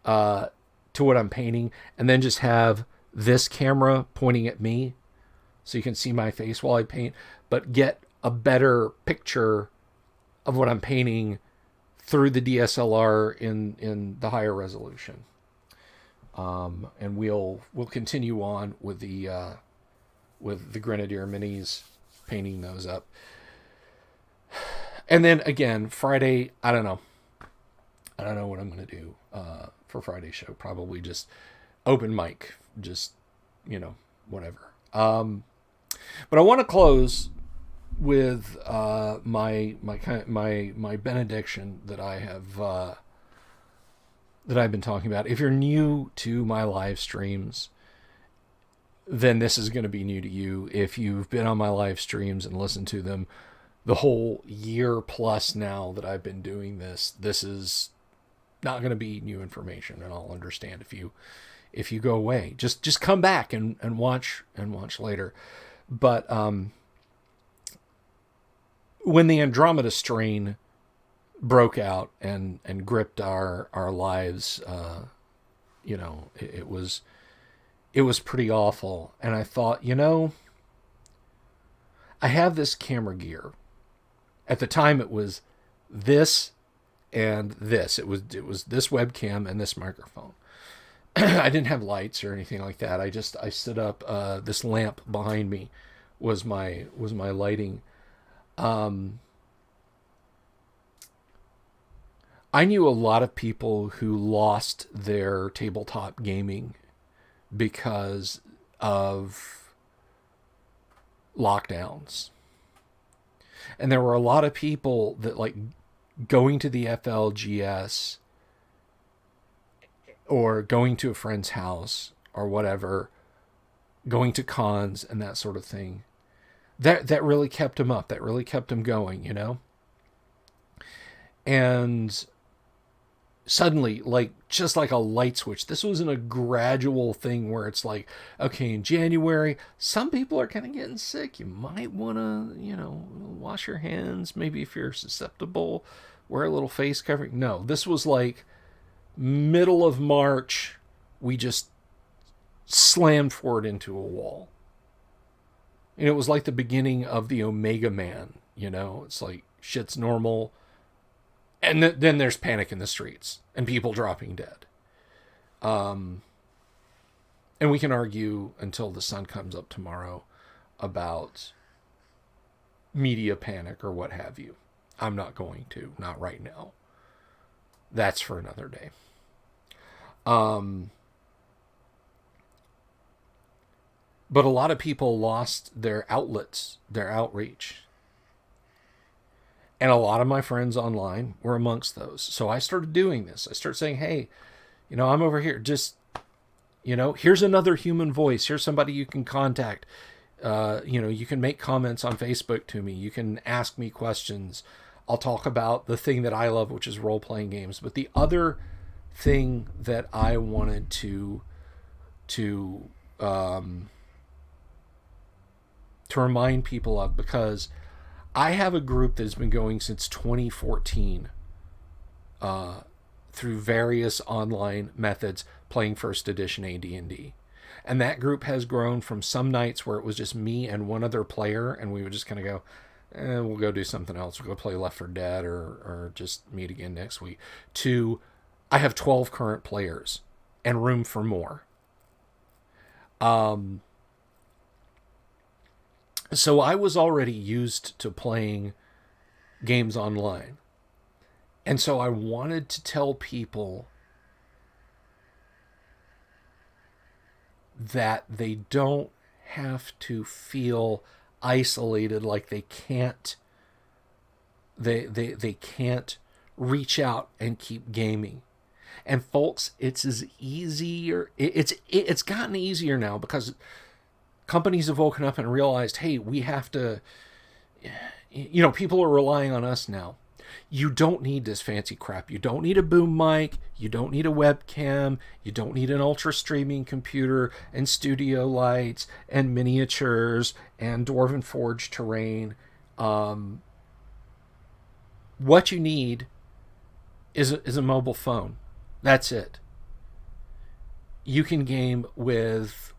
to what I'm painting, and then just have this camera pointing at me so you can see my face while I paint, but get a better picture of what I'm painting through the DSLR in the higher resolution. And we'll continue on with the Grenadier minis, painting those up. And then again, Friday, I don't know what I'm going to do for Friday's show. Probably just open mic, just, whatever. But I want to close with my benediction that I've been talking about. If you're new to my live streams, then this is going to be new to you. If you've been on my live streams and listened to them the whole year plus now that I've been doing this is not going to be new information, and I'll understand if you go away. Just come back and watch later. But when the Andromeda strain broke out and gripped our lives, it was pretty awful. And I thought, I have this camera gear. At the time, it was this and this. It was this webcam and this microphone. I didn't have lights or anything like that. I stood up. This lamp behind me was my lighting. I knew a lot of people who lost their tabletop gaming because of lockdowns. And there were a lot of people that, like, going to the FLGS or going to a friend's house or whatever, going to cons and that sort of thing, that really kept them up. That really kept them going, And suddenly, just like a light switch, this wasn't a gradual thing where it's like, okay, in January, some people are kind of getting sick. You might want to, wash your hands. Maybe if you're susceptible, wear a little face covering. No, this was like middle of March. We just slammed forward into a wall. And it was like the beginning of the Omega Man, It's like shit's normal. And then there's panic in the streets and people dropping dead. And we can argue until the sun comes up tomorrow about media panic or what have you. I'm not going to, not right now. That's for another day. But a lot of people lost their outlets, their outreach. And a lot of my friends online were amongst those. So I started doing this. I started saying, hey, I'm over here. Just, here's another human voice. Here's somebody you can contact. You can make comments on Facebook to me. You can ask me questions. I'll talk about the thing that I love, which is role-playing games. But the other thing that I wanted to remind people of, because I have a group that has been going since 2014 through various online methods playing first edition AD&D. And that group has grown from some nights where it was just me and one other player, and we would just kind of go, we'll go do something else. We'll go play Left 4 Dead or just meet again next week, to I have 12 current players and room for more. So I was already used to playing games online. And so I wanted to tell people that they don't have to feel isolated, like they can't reach out and keep gaming. And folks, it's gotten easier now because companies have woken up and realized, hey, we have to, people are relying on us now. You don't need this fancy crap. You don't need a boom mic. You don't need a webcam. You don't need an ultra streaming computer and studio lights and miniatures and Dwarven Forge terrain. What you need is a mobile phone. That's it. You can game with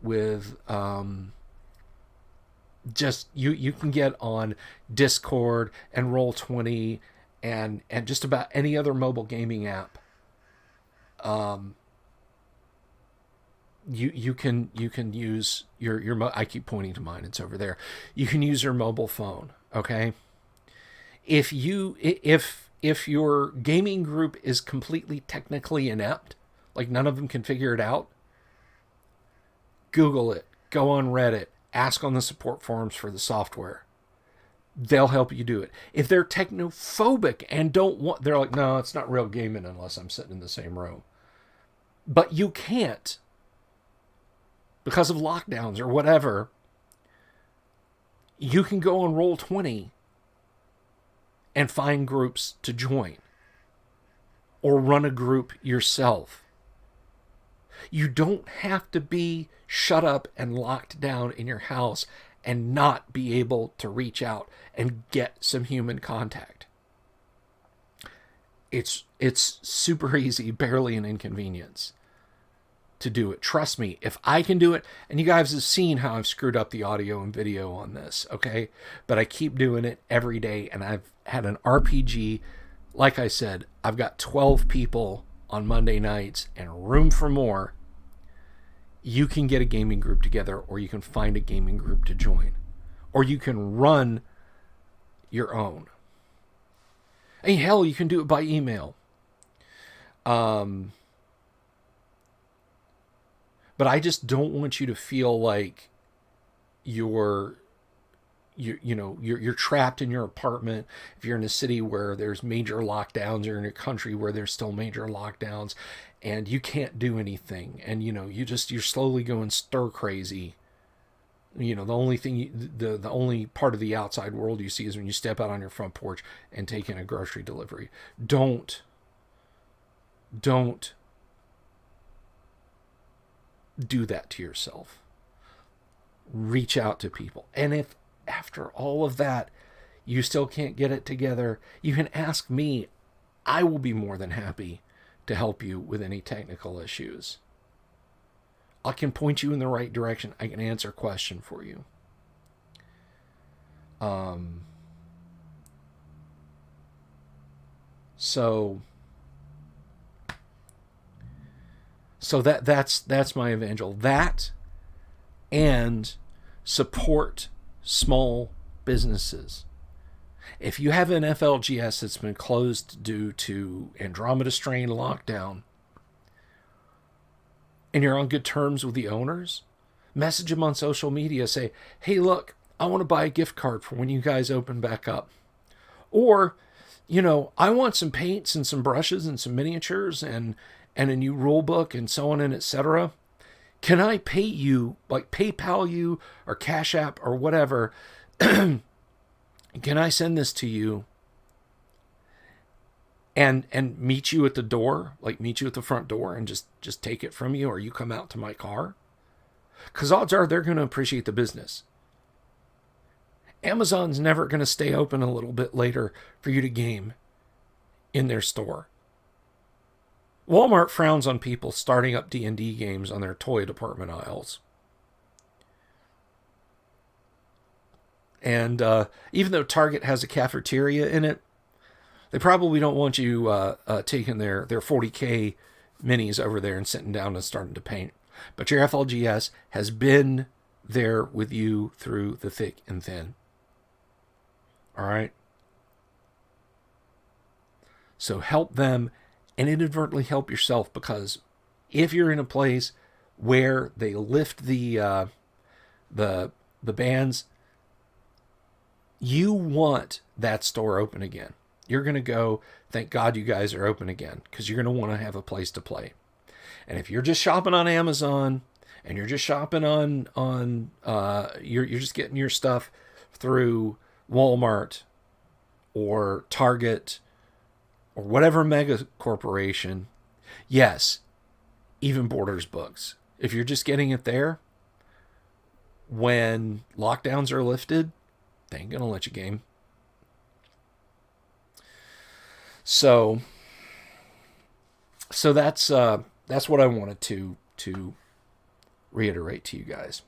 just you can get on Discord and Roll20 and just about any other mobile gaming app. You can use your I keep pointing to mine, it's over there. You can use your mobile phone, okay? If your gaming group is completely technically inept, like none of them can figure it out, Google it, go on Reddit, ask on the support forums for the software. They'll help you do it. If they're technophobic and they're like, no, it's not real gaming unless I'm sitting in the same room. But you can't, because of lockdowns or whatever. You can go on Roll20 and find groups to join, or run a group yourself. You don't have to be shut up and locked down in your house and not be able to reach out and get some human contact. It's super easy, barely an inconvenience to do it. Trust me, if I can do it, and you guys have seen how I've screwed up the audio and video on this, okay? But I keep doing it every day, and I've had an RPG. Like I said, I've got 12 people on Monday nights and room for more. You can get a gaming group together, or you can find a gaming group to join, or you can run your own. And hell, you can do it by email. But I just don't want you to feel like you're trapped in your apartment. If you're in a city where there's major lockdowns, or in a country where there's still major lockdowns, and you can't do anything, and you're slowly going stir crazy. The only thing, the only part of the outside world you see is when you step out on your front porch and take in a grocery delivery. Don't do that to yourself. Reach out to people. And if after all of that you still can't get it together, you can ask me. I will be more than happy to help you with any technical issues. I can point you in the right direction. I can answer a question for you. So that's my evangel. That, and support small businesses. If you have an FLGS that's been closed due to Andromeda strain lockdown, and you're on good terms with the owners, message them on social media. Say, hey, look, I want to buy a gift card for when you guys open back up. Or, I want some paints and some brushes and some miniatures and a new rule book and so on and etc. Can I pay you, like PayPal you or Cash App or whatever? Can I send this to you and meet you at the door, like meet you at the front door and just take it from you, or you come out to my car? Because odds are they're going to appreciate the business. Amazon's never going to stay open a little bit later for you to game in their store. Walmart frowns on people starting up D&D games on their toy department aisles. And even though Target has a cafeteria in it, they probably don't want you taking their 40K minis over there and sitting down and starting to paint. But your FLGS has been there with you through the thick and thin. All right? So help them and inadvertently help yourself, because if you're in a place where they lift the bans, you want that store open again. You're going to go, thank God you guys are open again, because you're going to want to have a place to play. And if you're just shopping on Amazon, and you're just shopping on you're just getting your stuff through Walmart or Target or whatever mega corporation, yes, even Borders books. If you're just getting it there, when lockdowns are lifted, they ain't gonna let you game. So that's what I wanted to reiterate to you guys.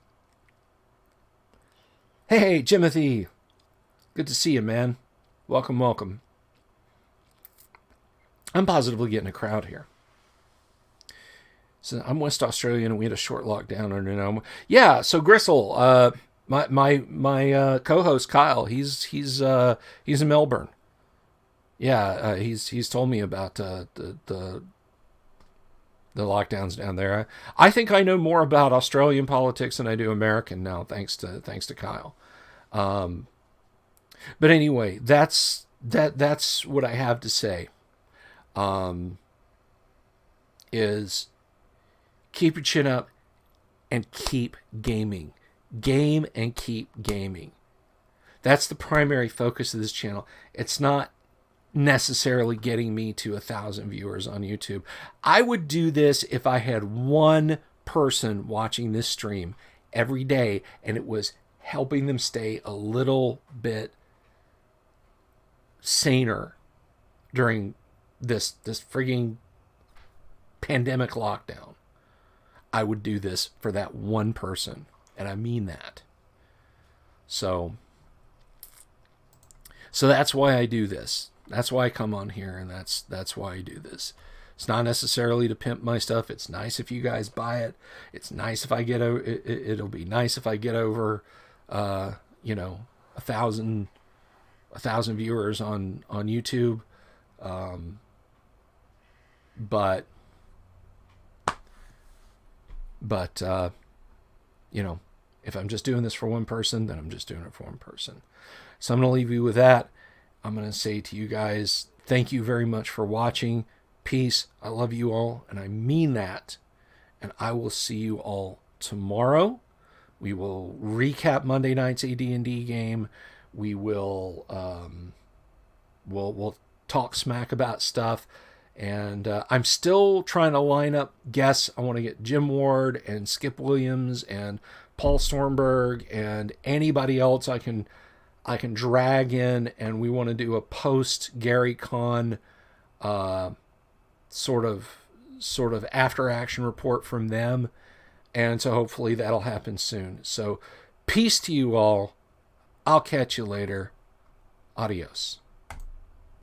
Hey, Jimothy, good to see you, man. Welcome, welcome. I'm positively getting a crowd here. So I'm West Australian, and we had a short lockdown. Yeah. So Gristle, my co-host Kyle, he's in Melbourne. Yeah, he's told me about the lockdowns down there. I think I know more about Australian politics than I do American now, thanks to Kyle. But anyway, that's what I have to say. Is keep your chin up and keep gaming. Game and keep gaming. That's the primary focus of this channel. It's not necessarily getting me to 1,000 viewers on YouTube. I would do this if I had one person watching this stream every day and it was helping them stay a little bit saner during this frigging pandemic lockdown. I would do this for that one person, and I mean that. So that's why I do this. That's why I come on here, and that's why I do this. It's not necessarily to pimp my stuff. It's nice if you guys buy it. It's nice if I get over. It'll be nice if I get over, 1,000 viewers on YouTube. But if I'm just doing this for one person, then I'm just doing it for one person. So I'm going to leave you with that. I'm going to say to you guys, thank you very much for watching. Peace. I love you all, and I mean that. And I will see you all tomorrow. We will recap Monday night's AD&D game. We will we'll talk smack about stuff. And I'm still trying to line up guests. I want to get Jim Ward and Skip Williams and Paul Stormberg and anybody else I can drag in, and we want to do a post Gary Con sort of after action report from them. And so hopefully that'll happen soon. So peace to you all. I'll catch you later. Adios.